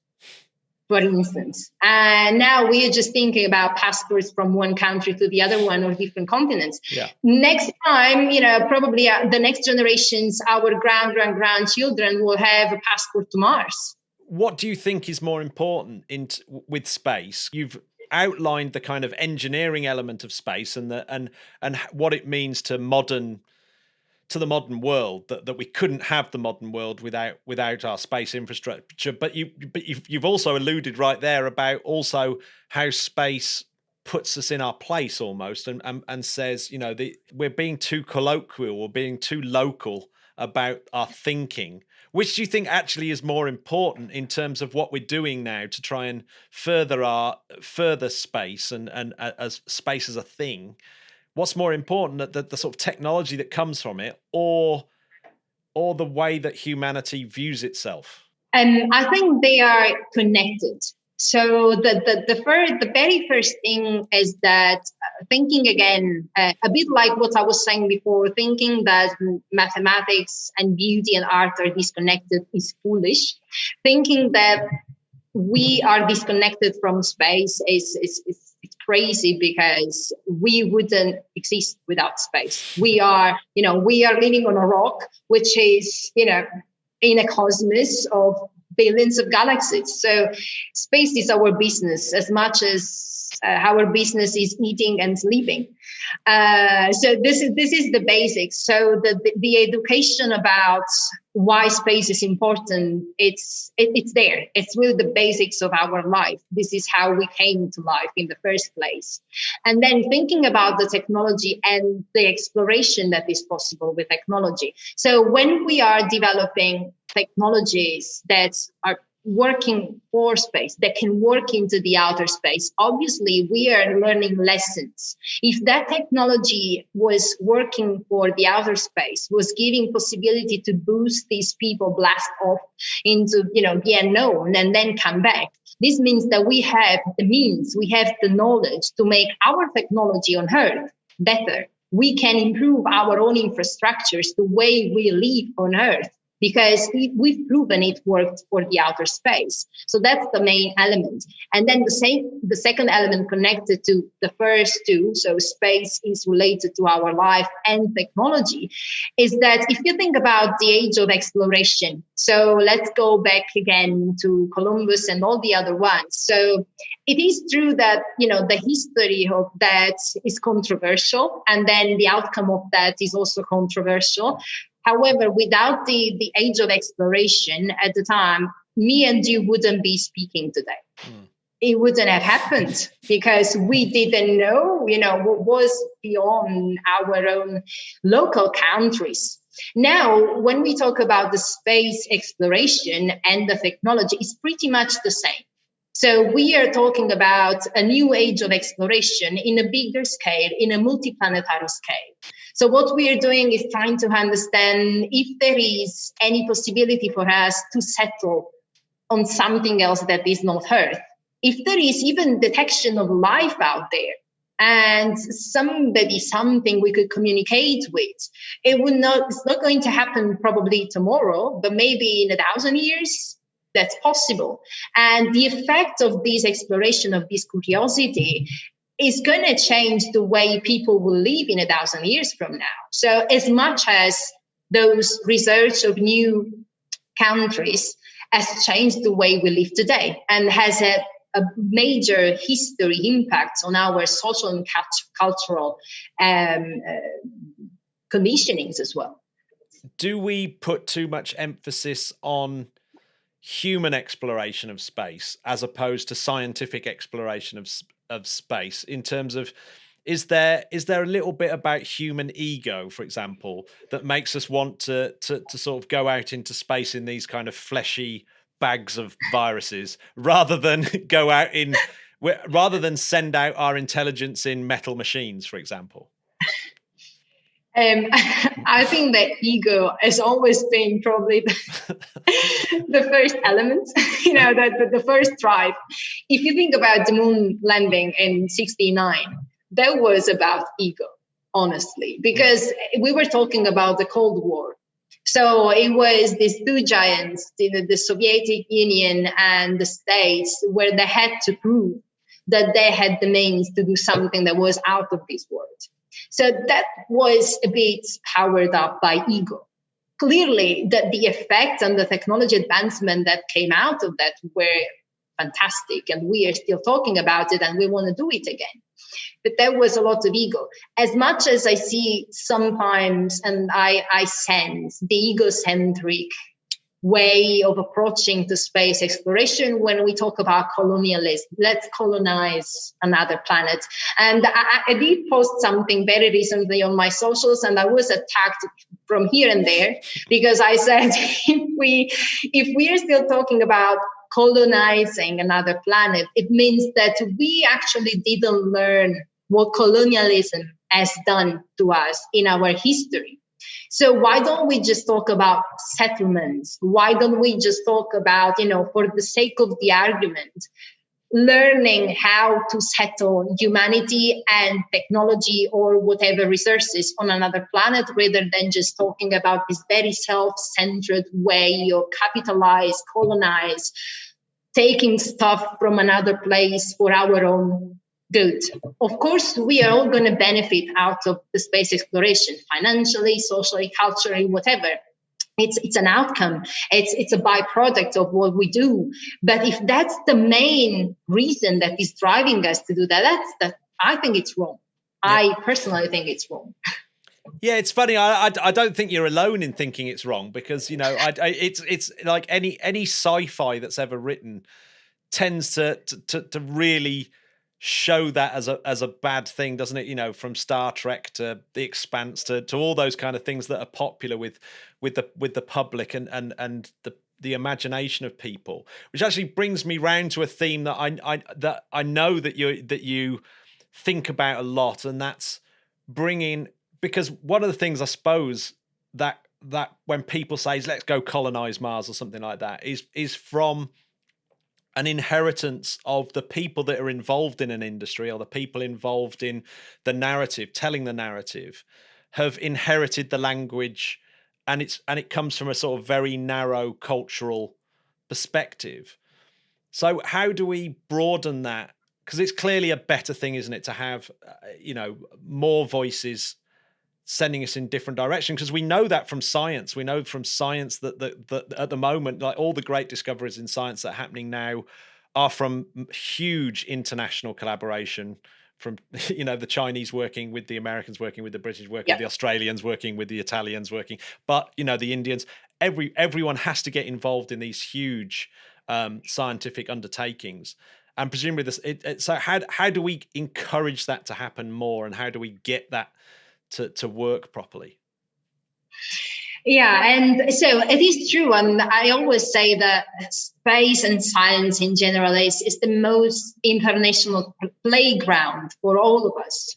for instance. And now we are just thinking about passports from one country to the other one, or different continents. Yeah. Next time, probably the next generations, our grandchildren will have a passport to Mars. What do you think is more important with space? You've outlined the kind of engineering element of space and what it means to the modern world, that we couldn't have the modern world without our space infrastructure. But you've also alluded right there about also how space puts us in our place almost, and says, we're being too colloquial or being too local about our thinking. Which do you think actually is more important in terms of what we're doing now to try and further space and as space as a thing? What's more important, the sort of technology that comes from it, or the way that humanity views itself? I think they are connected. So the very first thing is that thinking again, a bit like what I was saying before, thinking that mathematics and beauty and art are disconnected is foolish. Thinking that we are disconnected from space is crazy, because we wouldn't exist without space. We are living on a rock, which is, in a cosmos of billions of galaxies. So space is our business as much as our business is eating and sleeping. So this is the basics. So the education about why space is important, it's there. It's really the basics of our life. This is how we came to life in the first place. And then thinking about the technology and the exploration that is possible with technology. So when we are developing technologies that are working for space, that can work into the outer space, obviously we are learning lessons. If that technology was working for the outer space, was giving possibility to boost these people, blast off into the unknown and then come back, this means that we have the means, we have the knowledge to make our technology on Earth better. We can improve our own infrastructures, the way we live on Earth, because we've proven it worked for the outer space. So that's the main element. And then the second element connected to the first two, so space is related to our life and technology, is that if you think about the age of exploration, so let's go back again to Columbus and all the other ones. So it is true that, the history of that is controversial, and then the outcome of that is also controversial. However, without the age of exploration at the time, me and you wouldn't be speaking today. It wouldn't have happened because we didn't know, what was beyond our own local countries. Now, when we talk about the space exploration and the technology, it's pretty much the same. So we are talking about a new age of exploration in a bigger scale, in a multiplanetary scale. So what we are doing is trying to understand if there is any possibility for us to settle on something else that is not Earth. If there is even detection of life out there and something we could communicate with, it's not going to happen probably tomorrow, but maybe in 1,000 years. That's possible. And the effect of this exploration, of this curiosity, is going to change the way people will live in 1,000 years from now. So as much as those research of new countries has changed the way we live today and has a major history impact on our social and cultural conditionings as well. Do we put too much emphasis on human exploration of space as opposed to scientific exploration of space, in terms of is there a little bit about human ego, for example, that makes us want to sort of go out into space in these kind of fleshy bags of viruses rather than send out our intelligence in metal machines, for example? I think that ego has always been probably the first element, the first drive. If you think about the moon landing in 1969, that was about ego, honestly, because we were talking about the Cold War. So it was these two giants, the Soviet Union and the States, where they had to prove that they had the means to do something that was out of this world. So that was a bit powered up by ego. Clearly, that the effects and the technology advancement that came out of that were fantastic, and we are still talking about it, and we want to do it again. But there was a lot of ego. As much as I see sometimes, and I sense the egocentric way of approaching to space exploration when we talk about colonialism. Let's colonize another planet. And I did post something very recently on my socials, and I was attacked from here and there because I said, if we are still talking about colonizing another planet, it means that we actually didn't learn what colonialism has done to us in our history. So why don't we just talk about settlements? Why don't we just talk about, for the sake of the argument, learning how to settle humanity and technology or whatever resources on another planet, rather than just talking about this very self-centered way of capitalize, colonize, taking stuff from another place for our own good. Of course, we are all going to benefit out of the space exploration, financially, socially, culturally, whatever. It's an outcome. It's a byproduct of what we do. But if that's the main reason that is driving us to do that, I think it's wrong. Yeah. I personally think it's wrong. Yeah, it's funny. I don't think you're alone in thinking it's wrong, because it's like any sci-fi that's ever written tends to really show that as a bad thing, doesn't it? From Star Trek to The Expanse to all those kind of things that are popular with the public and the imagination of people, which actually brings me round to a theme that I know that you think about a lot, and that's bringing, because one of the things I suppose that when people say let's go colonize Mars or something like that is from an inheritance of the people that are involved in an industry, or the people involved in the narrative, telling the narrative, have inherited the language, and it comes from a sort of very narrow cultural perspective. So how do we broaden that? Because it's clearly a better thing, isn't it, to have more voices sending us in different directions, because we know that from science. We know from science that at the moment, like all the great discoveries in science that are happening now are from huge international collaboration, from the Chinese working with the Americans, working with the British, working with the Australians, working with the Italians, but the Indians. Everyone has to get involved in these huge scientific undertakings. And presumably this. So how do we encourage that to happen more, and how do we get that to work properly? Yeah, and so it is true. And I always say that space and science in general is the most international playground for all of us.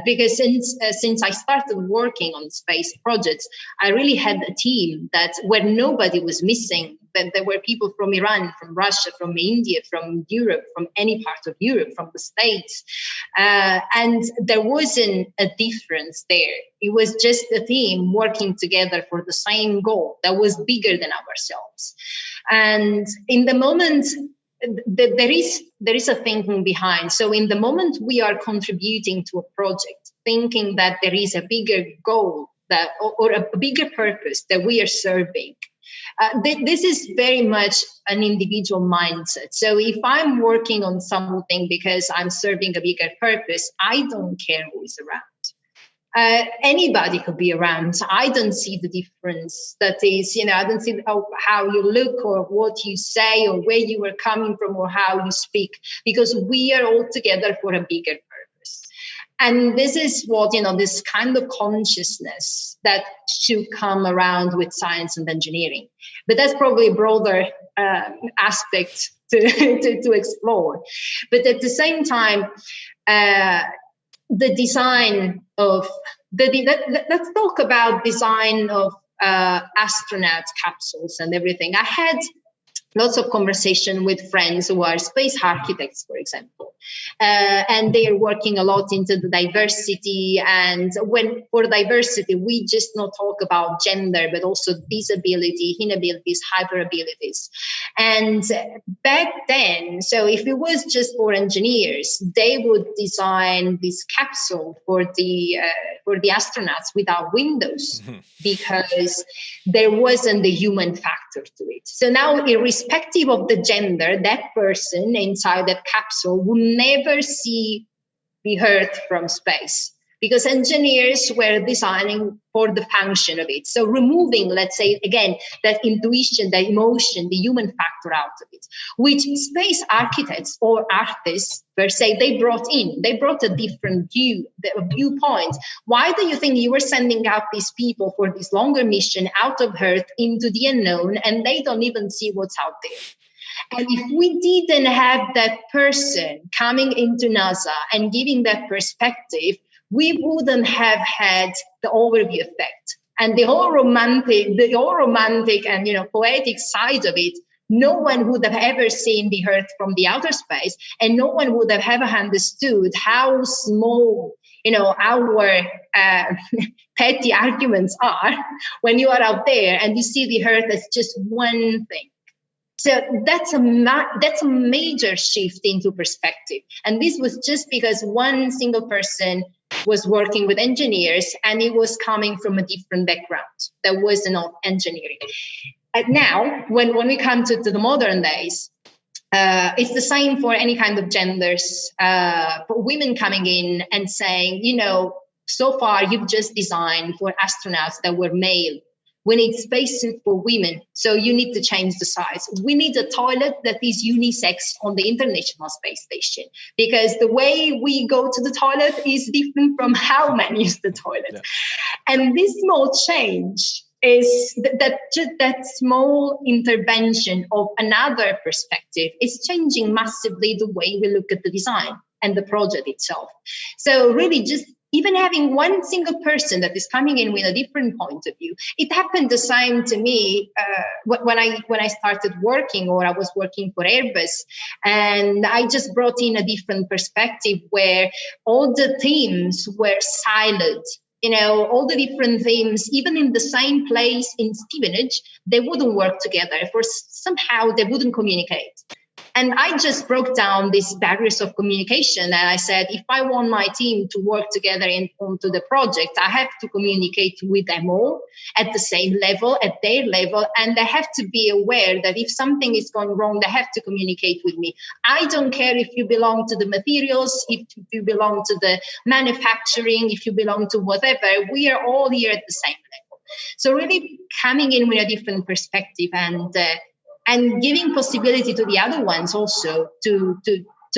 Because since I started working on space projects, I really had a team where nobody was missing. That there were people from Iran, from Russia, from India, from Europe, from any part of Europe, from the States. And there wasn't a difference there. It was just a team working together for the same goal that was bigger than ourselves. And in the moment, there is a thinking behind. So in the moment we are contributing to a project, thinking that there is a bigger goal or a bigger purpose that we are serving, this is very much an individual mindset. So if I'm working on something because I'm serving a bigger purpose, I don't care who is around. Anybody could be around. I don't see the difference. That is, I don't see how you look or what you say or where you are coming from or how you speak, because we are all together for a bigger purpose. And this is what, this kind of consciousness that should come around with science and engineering. But that's probably a broader aspect to explore. But at the same time, the design of let's talk about design of astronaut capsules and everything. I had lots of conversation with friends who are space architects, for example, and they are working a lot into the diversity. And when for diversity, we just not talk about gender, but also disability, inabilities, hyperabilities. And back then, so if it was just for engineers, they would design this capsule for the astronauts without windows, because there wasn't the human factor to it. So now, irrespective of the gender, that person inside that capsule will never see the Earth from space, because engineers were designing for the function of it. So removing, let's say, again, that intuition, the emotion, the human factor out of it, which space architects or artists per se, they brought a different viewpoint. Why do you think you were sending out these people for this longer mission out of Earth into the unknown, and they don't even see what's out there? And if we didn't have that person coming into NASA and giving that perspective, we wouldn't have had the overview effect and the whole romantic and poetic side of it. No one would have ever seen the Earth from the outer space, and no one would have ever understood how small our petty arguments are when you are out there and you see the Earth as just one thing. So that's a major shift into perspective. And this was just because one single person was working with engineers, and it was coming from a different background that was not engineering. And now, when we come to the modern days, it's the same for any kind of genders. For women coming in and saying, so far you've just designed for astronauts that were male. We need spacesuit for women, so you need to change the size. We need a toilet that is unisex on the International Space Station, because the way we go to the toilet is different from how men use the toilet. Yeah. And this small change is that small intervention of another perspective is changing massively the way we look at the design and the project itself. So really just even having one single person that is coming in with a different point of view. It happened the same to me when I started working, or I was working for Airbus, and I just brought in a different perspective where all the teams were siloed. All the different themes, even in the same place in Stevenage, they wouldn't work together, for somehow they wouldn't communicate. And I just broke down these barriers of communication. And I said, if I want my team to work together onto the project, I have to communicate with them all at the same level, at their level. And they have to be aware that if something is going wrong, they have to communicate with me. I don't care if you belong to the materials, if you belong to the manufacturing, if you belong to whatever, we are all here at the same level. So really coming in with a different perspective and giving possibility to the other ones also to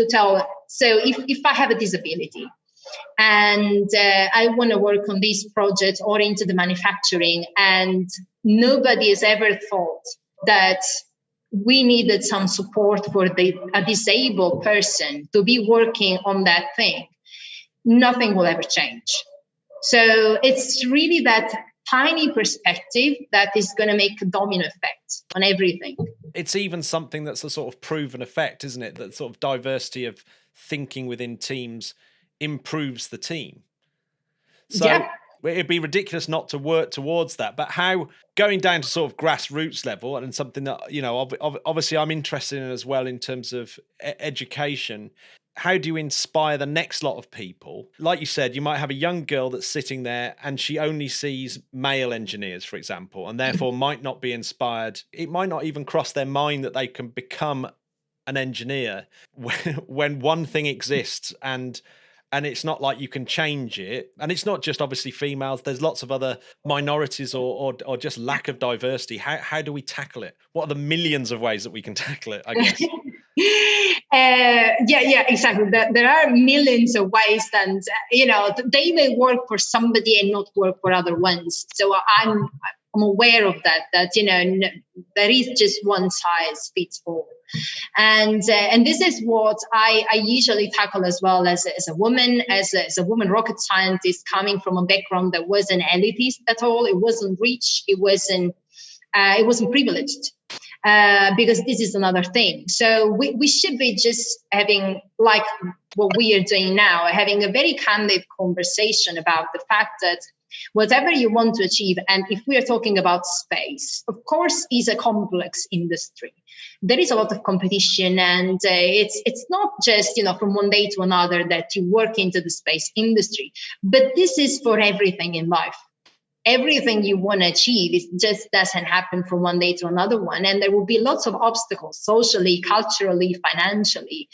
tell. So if I have a disability and I want to work on this project or into the manufacturing, and nobody has ever thought that we needed some support for a disabled person to be working on that thing, nothing will ever change. So it's really that tiny perspective that is going to make a domino effect on everything. It's even something that's a sort of proven effect, isn't it? That sort of diversity of thinking within teams improves the team. So yeah. It'd be ridiculous not to work towards that. But how, going down to sort of grassroots level, and something that, obviously I'm interested in as well in terms of education, how do you inspire the next lot of people? Like you said, you might have a young girl that's sitting there and she only sees male engineers, for example, and therefore might not be inspired. It might not even cross their mind that they can become an engineer when one thing exists and it's not like you can change it. And it's not just obviously females. There's lots of other minorities or just lack of diversity. How do we tackle it? What are the millions of ways that we can tackle it, I guess? Yeah, exactly. There are millions of ways, and they may work for somebody and not work for other ones. So I'm aware of that there is just one size fits all, and this is what I usually tackle as well as a woman, as a woman rocket scientist coming from a background that wasn't elitist at all. It wasn't rich. It wasn't privileged. Because this is another thing. So we should be just having, like what we are doing now, having a very candid conversation about the fact that whatever you want to achieve, and if we are talking about space, of course, is a complex industry. There is a lot of competition, and it's not just from one day to another that you work into the space industry. But this is for everything in life. Everything you want to achieve, it just doesn't happen from one day to another one. And there will be lots of obstacles, socially, culturally, financially.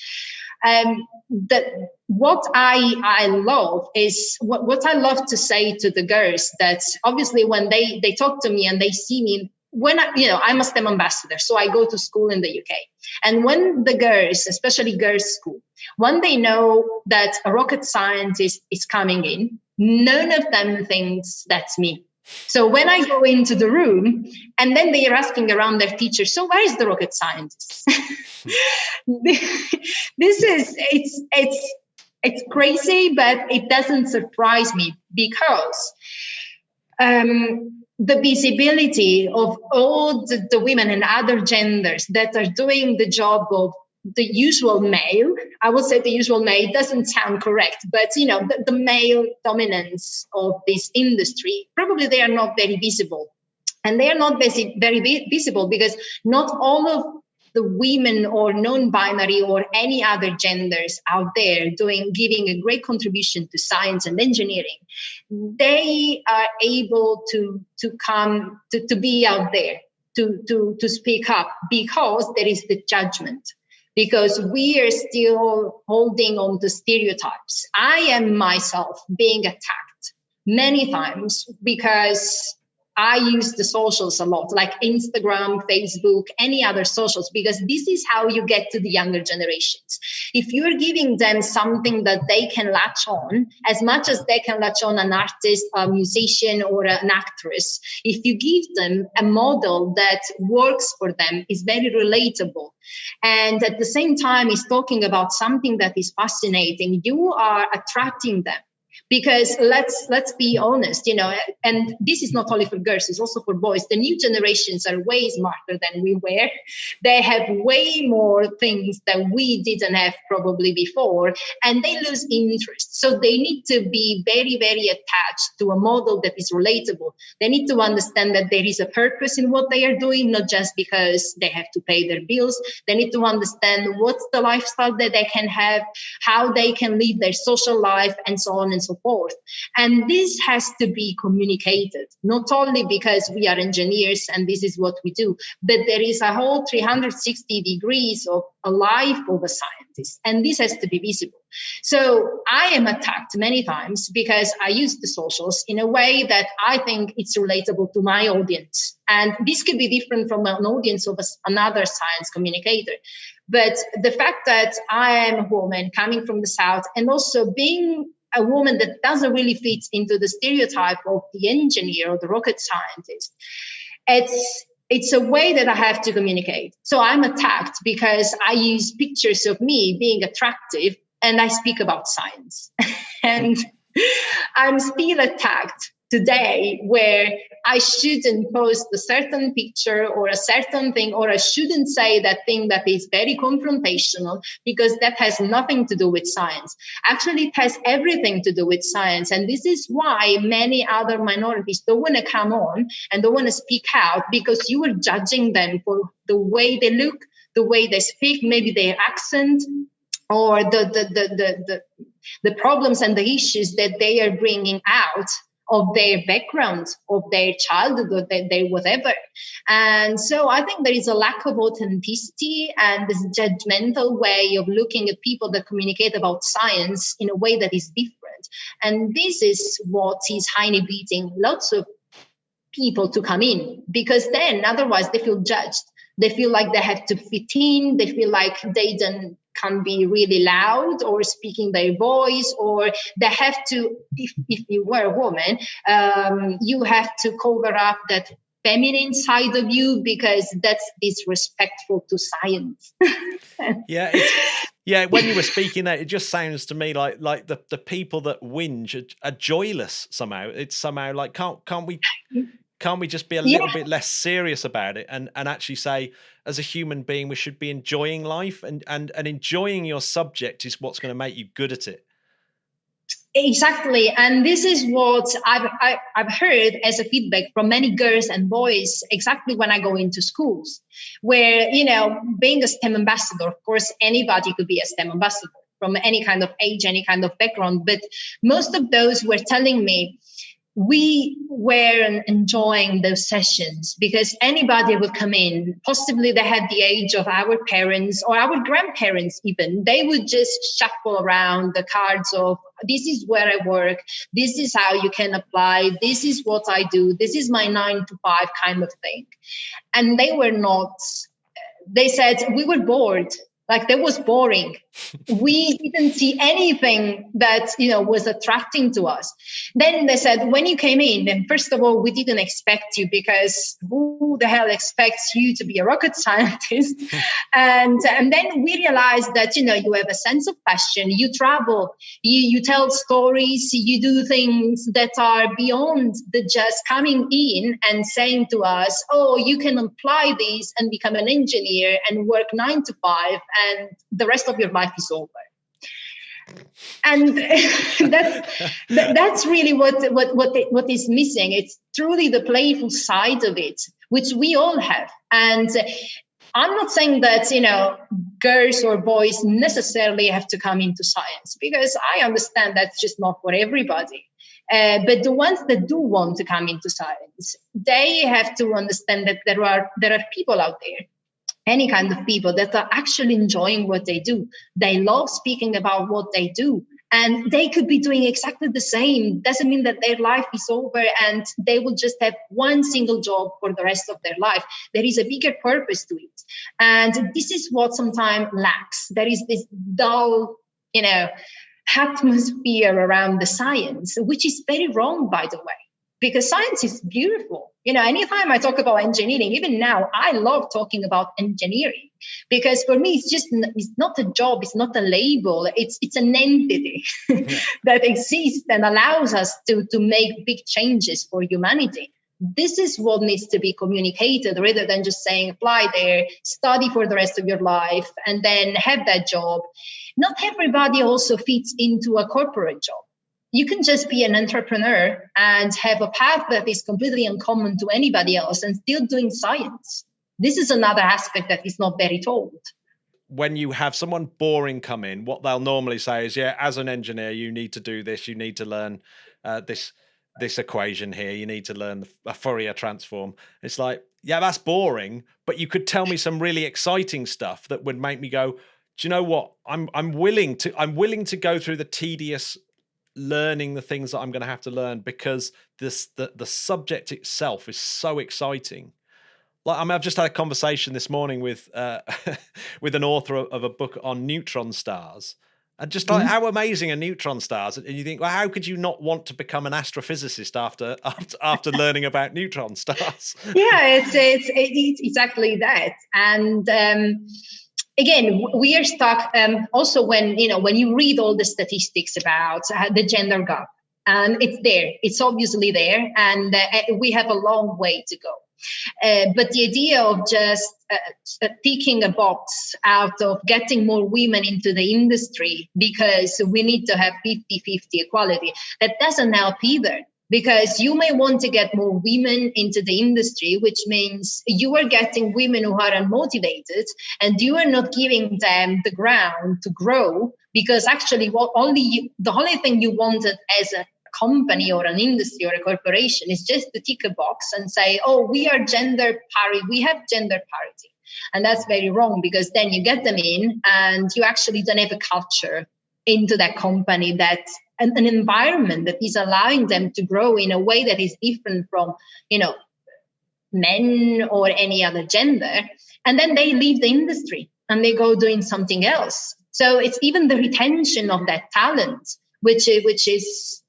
What I love is what I love to say to the girls, that obviously when they talk to me and they see me, when I'm a STEM ambassador, so I go to school in the UK. And when the girls, especially girls' school, when they know that a rocket scientist is coming in, none of them thinks that's me. So when I go into the room and then they are asking around their teacher, so where is the rocket scientist? It's crazy, but it doesn't surprise me, because the visibility of all the women and other genders that are doing the job of the usual male, I would say the usual male, doesn't sound correct, but the male dominance of this industry, probably they are not very visible. And they are not very visible because not all of the women or non-binary or any other genders out there giving a great contribution to science and engineering, they are able to come to be out there, to speak up, because there is the judgment. Because we are still holding on to stereotypes. I am myself being attacked many times because I use the socials a lot, like Instagram, Facebook, any other socials, because this is how you get to the younger generations. If you're giving them something that they can latch on, as much as they can latch on an artist, a musician, or an actress, if you give them a model that works for them, is very relatable, and at the same time is talking about something that is fascinating, you are attracting them. Because let's be honest, and this is not only for girls, it's also for boys. The new generations are way smarter than we were. They have way more things that we didn't have probably before, and they lose interest. So they need to be very, very attached to a model that is relatable. They need to understand that there is a purpose in what they are doing, not just because they have to pay their bills. They need to understand what's the lifestyle that they can have, how they can live their social life, and so on and so forth. And this has to be communicated, not only because we are engineers and this is what we do, but there is a whole 360 degrees of a life of a scientist, and this has to be visible. So I am attacked many times because I use the socials in a way that I think it's relatable to my audience. And this could be different from an audience of another science communicator. But the fact that I am a woman coming from the South, and also being a woman that doesn't really fit into the stereotype of the engineer or the rocket scientist, it's a way that I have to communicate. So I'm attacked because I use pictures of me being attractive and I speak about science. And I'm still attacked today where I shouldn't post a certain picture or a certain thing, or I shouldn't say that thing that is very confrontational, because that has nothing to do with science. Actually, it has everything to do with science. And this is why many other minorities don't want to come on and don't want to speak out, because you are judging them for the way they look, the way they speak, maybe their accent, or the problems and the issues that they are bringing out of their background, of their childhood, of their whatever. And so I think there is a lack of authenticity and this judgmental way of looking at people that communicate about science in a way that is different. And this is what is beating lots of people to come in, because then otherwise they feel judged. They feel like they have to fit in. They feel like they can't be really loud or speaking their voice, or they have to, if you were a woman, you have to cover up that feminine side of you, because that's disrespectful to science. Yeah, when you were speaking that, it just sounds to me like the people that whinge are joyless somehow. It's somehow like, can't we just be a little bit less serious about it and actually say, as a human being, we should be enjoying life, and enjoying your subject is what's going to make you good at it. Exactly. And this is what I've heard as a feedback from many girls and boys, exactly when I go into schools, where, being a STEM ambassador, of course, anybody could be a STEM ambassador from any kind of age, any kind of background. But most of those were telling me, we were enjoying those sessions because anybody would come in, possibly they had the age of our parents or our grandparents even. They would just shuffle around the cards of, this is where I work, this is how you can apply, this is what I do, this is my 9 to 5 kind of thing. And they said, we were bored. Like, that was boring. We didn't see anything that, was attracting to us. Then they said, when you came in, and first of all, we didn't expect you, because who the hell expects you to be a rocket scientist? And then we realized that, you have a sense of passion. You travel, you tell stories, you do things that are beyond the just coming in and saying to us, oh, you can apply this and become an engineer and work 9 to 5. And the rest of your life is over. And that's really what is missing. It's truly the playful side of it, which we all have. And I'm not saying that, girls or boys necessarily have to come into science, because I understand that's just not for everybody. But the ones that do want to come into science, they have to understand that there are people out there, any kind of people, that are actually enjoying what they do. They love speaking about what they do. And they could be doing exactly the same. Doesn't mean that their life is over and they will just have one single job for the rest of their life. There is a bigger purpose to it. And this is what sometimes lacks. There is this dull, atmosphere around the science, which is very wrong, by the way, because science is beautiful. Anytime I talk about engineering, even now, I love talking about engineering, because for me, it's not a job, it's not a label, it's an entity that exists and allows us to make big changes for humanity. This is what needs to be communicated, rather than just saying, apply there, study for the rest of your life, and then have that job. Not everybody also fits into a corporate job. You can just be an entrepreneur and have a path that is completely uncommon to anybody else and still doing science. This is another aspect that is not very told. When you have someone boring come in, what they'll normally say is, as an engineer, you need to do this. You need to learn this equation here. You need to learn a Fourier transform. It's like, that's boring, but you could tell me some really exciting stuff that would make me go, do you know what? I'm willing to go through the tedious learning the things that I'm going to have to learn, because the subject itself is so exciting. I've just had a conversation this morning with with an author of a book on neutron stars, and just like how amazing are neutron stars, and you think, well, how could you not want to become an astrophysicist after learning about neutron stars? Yeah, it's exactly that. And again, we are stuck. Also, when you read all the statistics about the gender gap, and it's there, it's obviously there, and we have a long way to go. But the idea of just ticking a box out of getting more women into the industry because we need to have 50-50 equality, that doesn't help either. Because you may want to get more women into the industry, which means you are getting women who are unmotivated, and you are not giving them the ground to grow, because actually the only thing you wanted as a company or an industry or a corporation is just to tick a box and say, oh, we are gender parity, we have gender parity. And that's very wrong, because then you get them in and you actually don't have a culture into that company, that an environment that is allowing them to grow in a way that is different from, men or any other gender. And then they leave the industry and they go doing something else. So it's even the retention of that talent, which is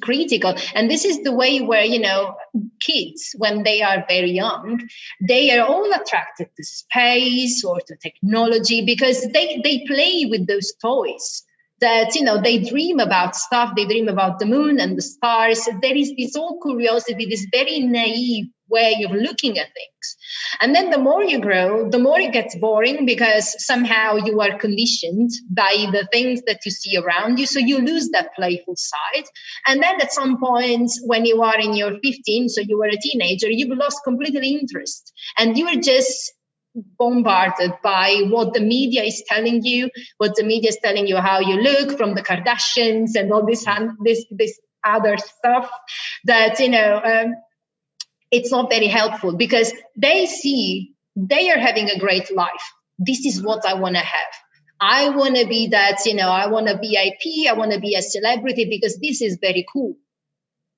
critical. And this is the way where, kids, when they are very young, they are all attracted to space or to technology, because they play with those toys that, they dream about stuff. They dream about the moon and the stars. There is this whole curiosity, this very naive way of looking at things. And then the more you grow, the more it gets boring, because somehow you are conditioned by the things that you see around you. So you lose that playful side. And then at some point when you are in your 15, so you were a teenager, you've lost completely interest. And you are just bombarded by what the media is telling you, how you look from the Kardashians and all this other stuff that, it's not very helpful, because they see they are having a great life. This is what I want to have. I want to be that, I want to be IP, I want to be a celebrity, because this is very cool.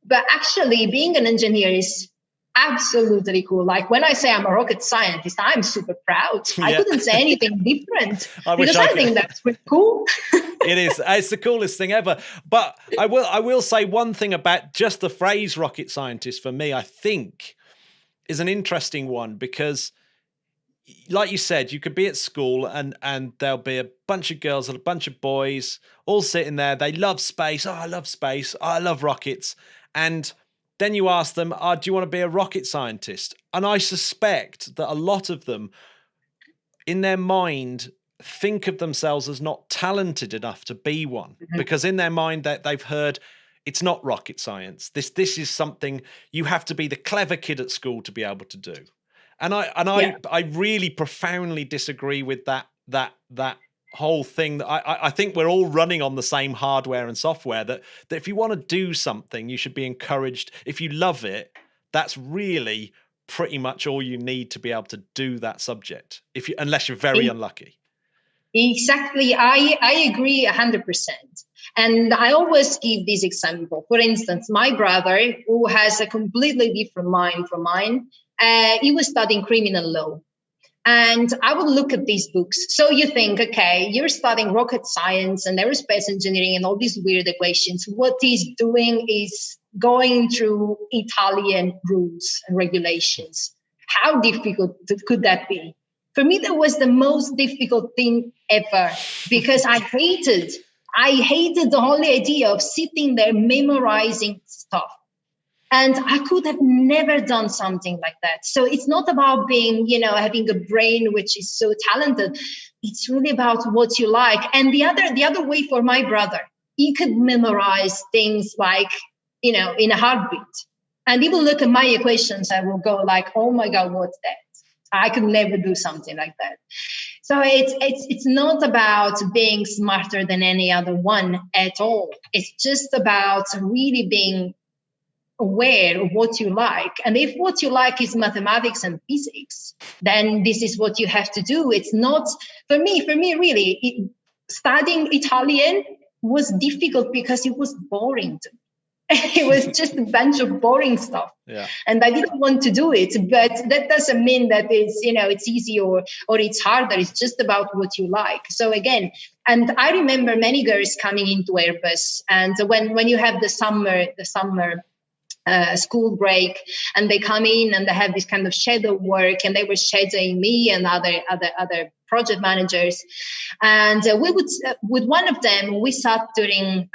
But actually being an engineer is absolutely cool. Like when I say I'm a rocket scientist, I'm super proud. Yeah. I couldn't say anything different because I think that's pretty cool. It is. It's the coolest thing ever. But I will say one thing about just the phrase rocket scientist for me, I think is an interesting one, because like you said, you could be at school and there'll be a bunch of girls and a bunch of boys all sitting there. They love space. Oh, I love space. Oh, I love rockets. And then you ask them, do you want to be a rocket scientist? And I suspect that a lot of them, in their mind, think of themselves as not talented enough to be one. Mm-hmm. Because in their mind, that they've heard it's not rocket science. This is something you have to be the clever kid at school to be able to do. I really profoundly disagree with that whole thing. That I think we're all running on the same hardware and software. That if you want to do something, you should be encouraged. If you love it, that's really pretty much all you need to be able to do that subject. Unless you're very unlucky. Exactly. I agree 100%. And I always give this example. For instance, my brother, who has a completely different mind from mine, he was studying criminal law. And I would look at these books. So you think, okay, you're studying rocket science and aerospace engineering and all these weird equations. What he's doing is going through Italian rules and regulations. How difficult could that be? For me, that was the most difficult thing ever, because I hated the whole idea of sitting there memorizing stuff. And I could have never done something like that. So it's not about being, having a brain which is so talented. It's really about what you like. And the other way for my brother, he could memorize things like, in a heartbeat. And he will look at my equations and will go like, oh my God, what's that? I could never do something like that. So it's not about being smarter than any other one at all. It's just about really being aware of what you like. And if what you like is mathematics and physics, then this is what you have to do. It's not, for me really, studying Italian was difficult because it was boring to me. It was just a bunch of boring stuff. Yeah. And I didn't want to do it. But that doesn't mean that it's easy or it's harder. It's just about what you like. So again, and I remember many girls coming into Airbus, and when you have the summer school break, and they come in and they have this kind of shadow work, and they were shadowing me and other project managers. And we would, with one of them, we sat during,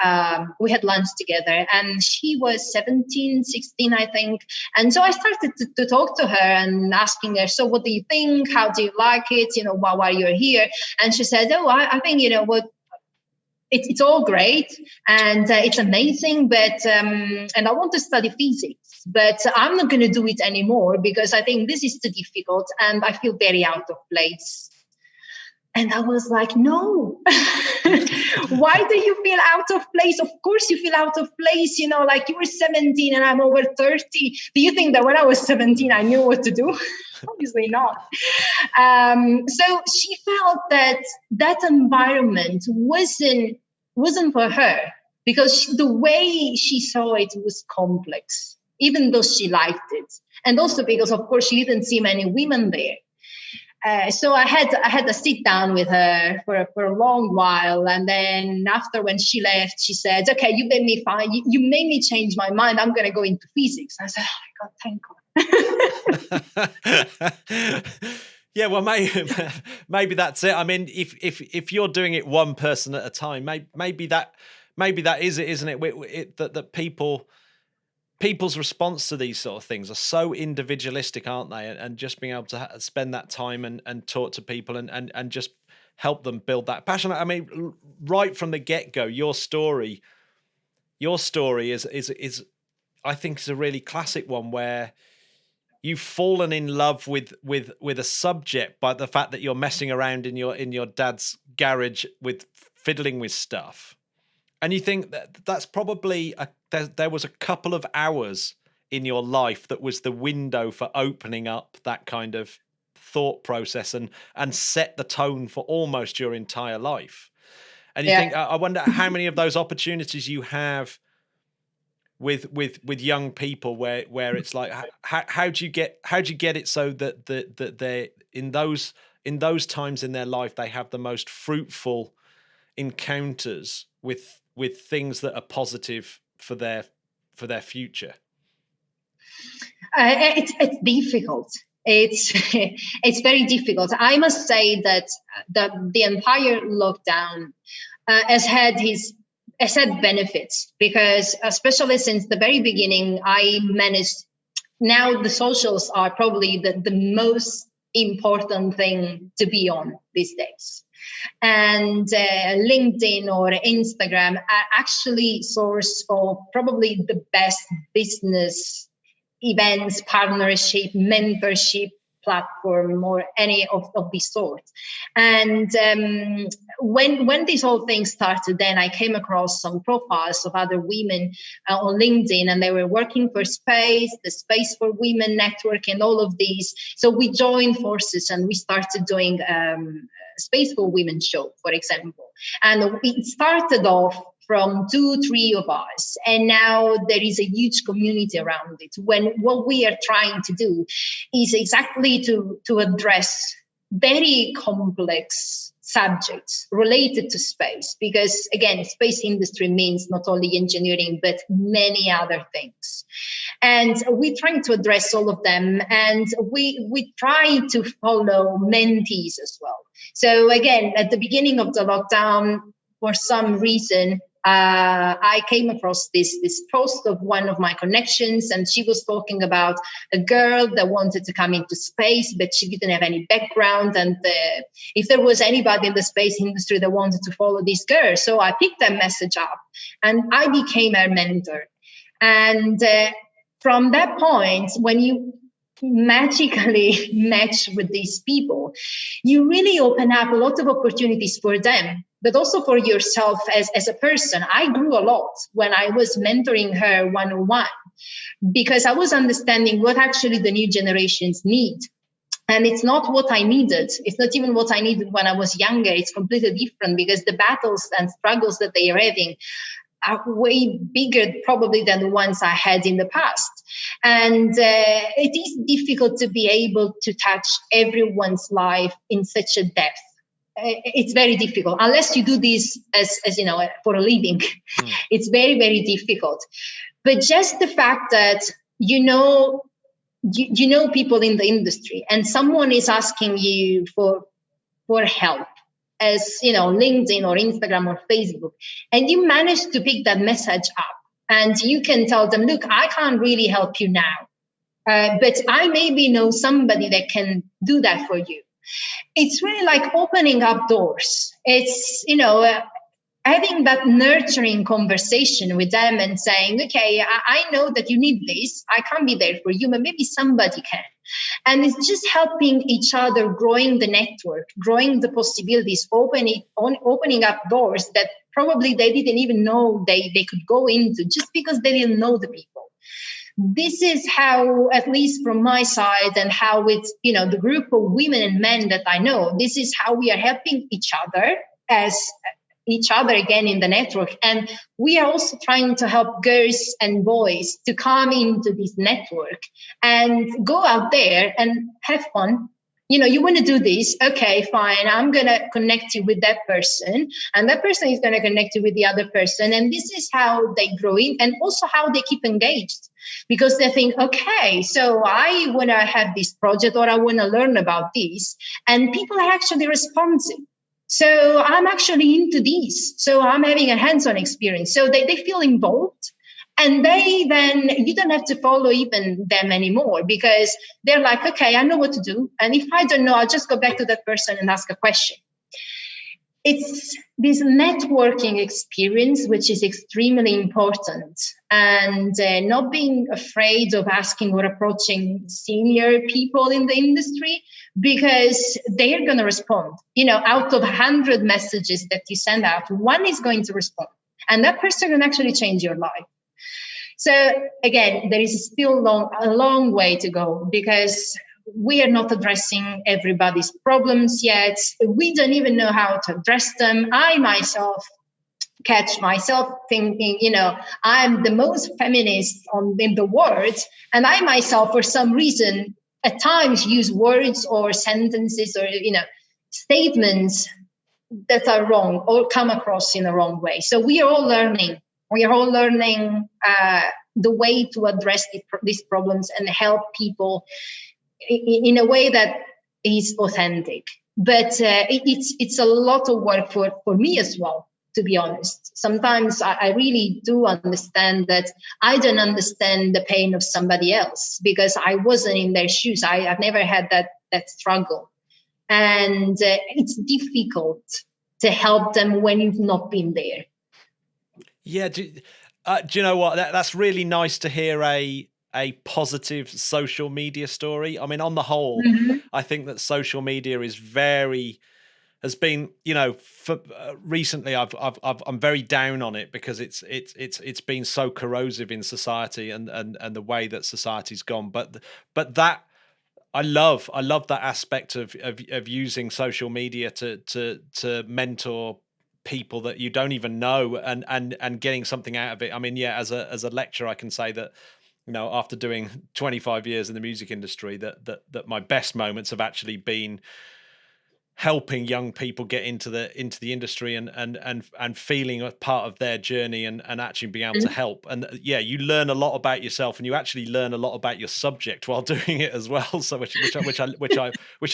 we had lunch together, and she was 17, 16, I think. And so I started to talk to her and asking her, so what do you think? How do you like it? Why you're here? And she said, I think, it's all great and it's amazing, but and I want to study physics, but I'm not going to do it anymore because I think this is too difficult and I feel very out of place. And I was like, no, why do you feel out of place? Of course you feel out of place, like you were 17 and I'm over 30. Do you think that when I was 17, I knew what to do? Obviously not. So she felt that environment wasn't for her because the way she saw it was complex, even though she liked it. And also because, of course, she didn't see many women there. So I had to sit down with her for a long while, and then after when she left, she said, "Okay, you made me fine. You made me change my mind. I'm going to go into physics." I said, "Oh my God, thank God." Yeah, well, maybe that's it. I mean, if you're doing it one person at a time, maybe that is it, isn't it? That people's response to these sort of things are so individualistic, aren't they? And just being able to spend that time and talk to people and just help them build that passion. I mean, right from the get-go, your story is I think is a really classic one where you've fallen in love with a subject by the fact that you're messing around in your dad's garage with fiddling with stuff. And you think that's probably there was a couple of hours in your life that was the window for opening up that kind of thought process and set the tone for almost your entire life. And you think, I wonder how many of those opportunities you have with young people where it's like, how do you get it so that they in those times in their life they have the most fruitful encounters with things that are positive for their future? It's difficult. It's very difficult. I must say that the entire lockdown has had benefits, because especially since the very beginning, I managed. Now the socials are probably the most important thing to be on these days. And LinkedIn or Instagram are actually source of probably the best business events, partnership, mentorship platform or any of this sort. And when this whole thing started, then I came across some profiles of other women on LinkedIn, and they were working for Space, the Space for Women network, and all of these. So we joined forces and we started doing Space for Women show, for example. And it started off from 2-3 of us, and now there is a huge community around it. When what we are trying to do is exactly to address very complex subjects related to space, because again, space industry means not only engineering but many other things, and we're trying to address all of them, and we try to follow mentees as well. So again, at the beginning of the lockdown, for some reason, I came across this post of one of my connections, and she was talking about a girl that wanted to come into space, but she didn't have any background. And if there was anybody in the space industry that wanted to follow this girl, so I picked that message up and I became her mentor. And from that point, when you magically match with these people, you really open up a lot of opportunities for them, but also for yourself as a person. I grew a lot when I was mentoring her one-on-one, because I was understanding what actually the new generations need. And it's not what I needed. It's not even what I needed when I was younger. It's completely different, because the battles and struggles that they are having are way bigger probably than the ones I had in the past. And it is difficult to be able to touch everyone's life in such a depth. It's very difficult unless you do this as you know, for a living. It's very, very difficult. But just the fact that you know people in the industry, and someone is asking you for help, as you know, LinkedIn or Instagram or Facebook, and you manage to pick that message up, and you can tell them, look, I can't really help you now, but I maybe know somebody that can do that for you. It's really like opening up doors. It's, you know, having that nurturing conversation with them and saying, okay, I know that you need this. I can't be there for you, but maybe somebody can. And it's just helping each other, growing the network, growing the possibilities, opening up doors that probably they didn't even know they could go into, just because they didn't know the people. This is how, at least from my side, and how it's, you know, the group of women and men that I know, this is how we are helping each other again in the network. And we are also trying to help girls and boys to come into this network and go out there and have fun. You know, you want to do this. Okay, fine. I'm going to connect you with that person, and that person is going to connect you with the other person. And this is how they grow in, and also how they keep engaged, because they think, okay, so I want to have this project, or I want to learn about this, and people are actually responsive. So I'm actually into this. So I'm having a hands-on experience. So they feel involved. And you don't have to follow even them anymore, because they're like, okay, I know what to do. And if I don't know, I'll just go back to that person and ask a question. It's this networking experience, which is extremely important, and not being afraid of asking or approaching senior people in the industry, because they're going to respond. You know, out of 100 messages that you send out, one is going to respond, and that person can actually change your life. So again, there is still a long way to go, because we are not addressing everybody's problems yet. We don't even know how to address them. I myself catch myself thinking, you know, I'm the most feminist in the world, and I myself, for some reason, at times use words or sentences or, you know, statements that are wrong or come across in a wrong way. So we are all learning. We are all learning the way to address these problems and help people in a way that is authentic. But it's a lot of work for me as well, to be honest. Sometimes I really do understand that I don't understand the pain of somebody else, because I wasn't in their shoes. I've never had that struggle. And it's difficult to help them when you've not been there. Yeah, do you know what? That's really nice to hear a a positive social media story. I mean, on the whole, I think that social media has been, for recently I'm very down on it because it's been so corrosive in society and the way that society's gone. But that I love that aspect of using social media to mentor people that you don't even know and getting something out of it. I mean, as a lecturer, I can say that, after doing 25 years in the music industry, that my best moments have actually been helping young people get into the industry and feeling a part of their journey and actually being able to help. And you learn a lot about yourself, and you actually learn a lot about your subject while doing it as well. So which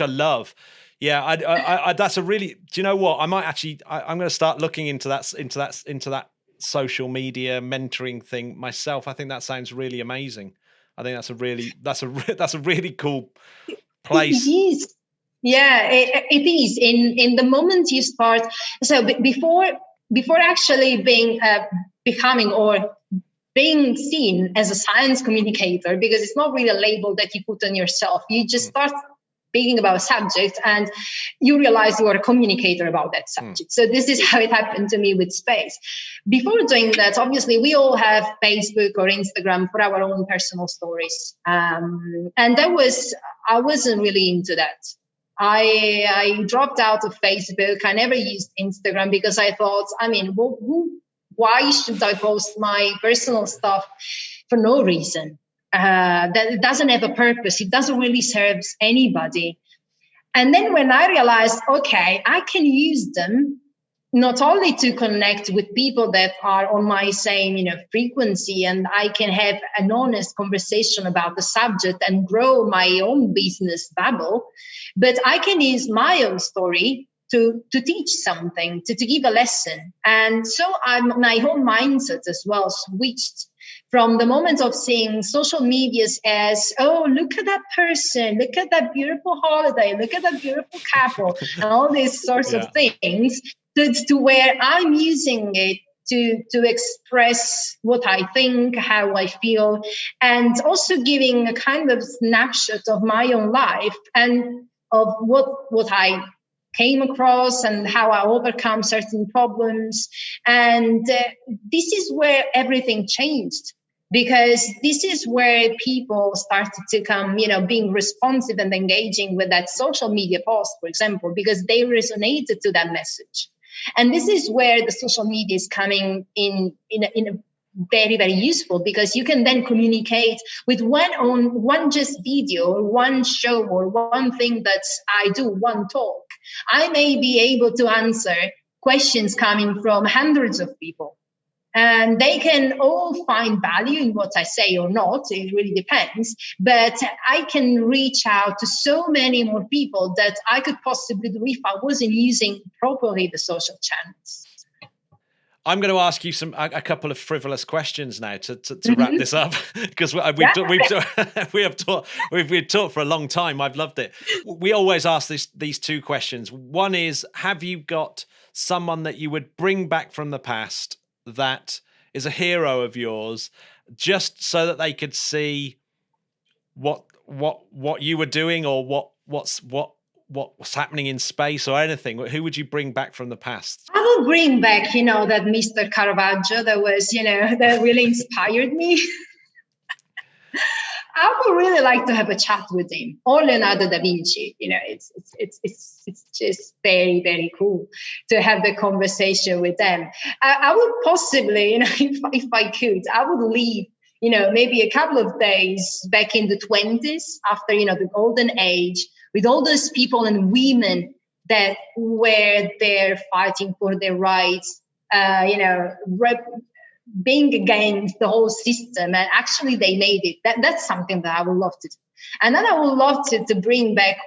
I love. Yeah, I that's a really. Do you know what? I might actually. I'm going to start looking into that social media mentoring thing myself. I think that sounds really amazing. I think that's a really cool place. It is. Yeah, it is. In the moment you start, so before actually becoming or being seen as a science communicator, because it's not really a label that you put on yourself. You just start speaking about a subject and you realize you are a communicator about that subject. So this is how it happened to me with space. Before doing that, obviously, we all have Facebook or Instagram for our own personal stories. And I wasn't really into that. I dropped out of Facebook. I never used Instagram because I thought, why should I post my personal stuff for no reason? That it doesn't have a purpose. It doesn't really serve anybody. And then when I realized, okay, I can use them not only to connect with people that are on my same, frequency, and I can have an honest conversation about the subject and grow my own business bubble, but I can use my own story to teach something, to give a lesson. And so my whole mindset as well switched from the moment of seeing social medias as, oh, look at that person, look at that beautiful holiday, look at that beautiful couple, and all these sorts of things, to where I'm using it to express what I think, how I feel, and also giving a kind of snapshot of my own life and of what I came across and how I overcome certain problems. And this is where everything changed, because this is where people started to come, being responsive and engaging with that social media post, for example, because they resonated to that message. And this is where the social media is coming in a very, very useful, because you can then communicate with one just video or one show or one thing that I do, one talk. I may be able to answer questions coming from hundreds of people. And they can all find value in what I say or not. It really depends. But I can reach out to so many more people that I could possibly do if I wasn't using properly the social channels. I'm going to ask you a couple of frivolous questions now to wrap this up, because we've talked for a long time. I've loved it. We always ask these two questions. One is, have you got someone that you would bring back from the past that is a hero of yours, just so that they could see what you were doing, or what's happening in space or anything? Who would you bring back from the past? I will bring back, that Mr. Caravaggio that was, that really inspired me. I would really like to have a chat with him, or Leonardo da Vinci. It's just very, very cool to have the conversation with them. I would possibly, if I could, I would leave, maybe a couple of days back in the 20s after, the golden age, with all those people and women that were there fighting for their rights, being against the whole system, and actually they made it. That's something that I would love to do. And then I would love to bring back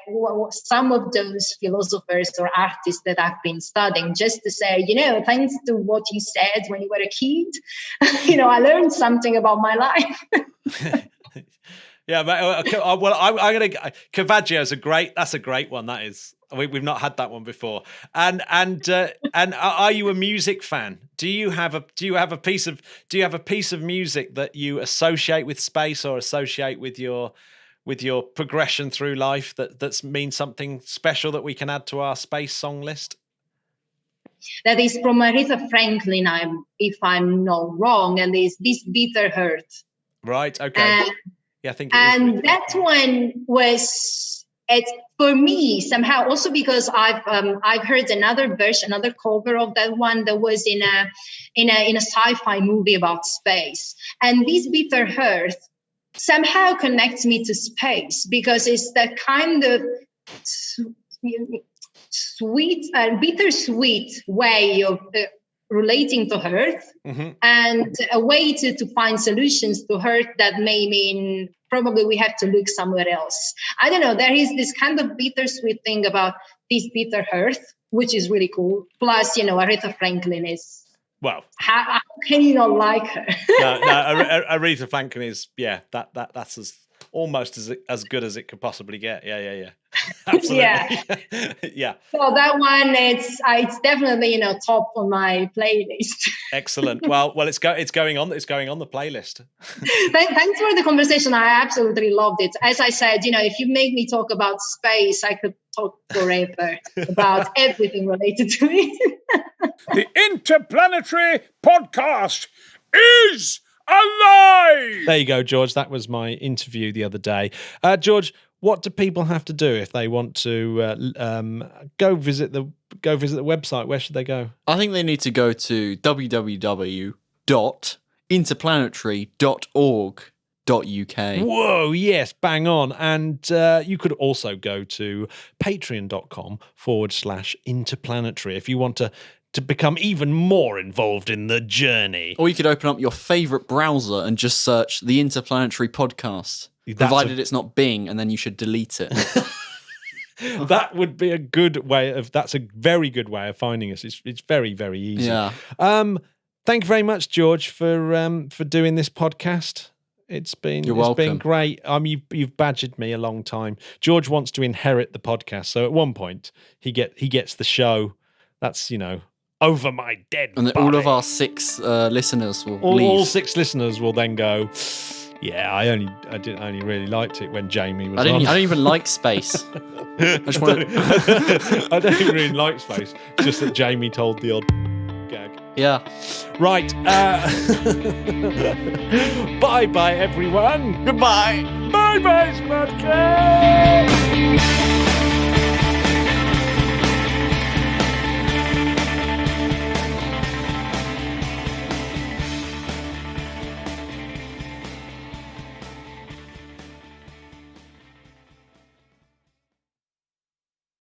some of those philosophers or artists that I've been studying, just to say, thanks to what you said when you were a kid, I learned something about my life. Yeah, well, I'm going to. Caravaggio's that's a great one. That is. We've not had that one before. And are you a music fan? Do you have a piece of music that you associate with space or associate with your progression through life that means something special that we can add to our space song list? That is from Aretha Franklin, if I'm not wrong, and is This Bitter Hurt. Right. Okay. Yeah, I think. And that one was for me somehow also because I've heard another version, another cover of that one that was in a sci-fi movie about space, and This Bitter Hurt somehow connects me to space because it's that kind of sweet and bittersweet way of relating to Earth, and a way to find solutions to Earth that may mean probably we have to look somewhere else. I don't know. There is this kind of bittersweet thing about This Bitter Earth, which is really cool. Plus, Aretha Franklin is. Well, how can you not like her? no, Aretha Franklin is, that's almost as good as it could possibly get. Yeah. Absolutely. Yeah. So that one, it's definitely top on my playlist. Excellent. Well, it's going on the playlist. Thanks for the conversation. I absolutely loved it. As I said, if you make me talk about space, I could talk forever about everything related to it. The Interplanetary Podcast is alive! There you go, George. That was my interview the other day. George, what do people have to do if they want to go visit the website? Where should they go? I think they need to go to www.interplanetary.org.uk. Whoa, yes, bang on. And you could also go to patreon.com/interplanetary if you want to become even more involved in the journey. Or you could open up your favourite browser and just search the Interplanetary Podcast, provided it's not Bing, and then you should delete it. That would be a good way that's a very good way of finding us. It's very, very easy. Yeah. Thank you very much, George, for doing this podcast. It's been great. You've badgered me a long time. George wants to inherit the podcast, so at one point he gets the show. That's over my dead and body. All of our 6 listeners will leave. All 6 listeners will then go, yeah, I only really liked it when Jamie was on. I don't even like space. I just want to... I don't even really like space. Just that Jamie told the odd gag. Yeah. Right. Bye-bye, everyone. Goodbye. Bye-bye, Spudcast.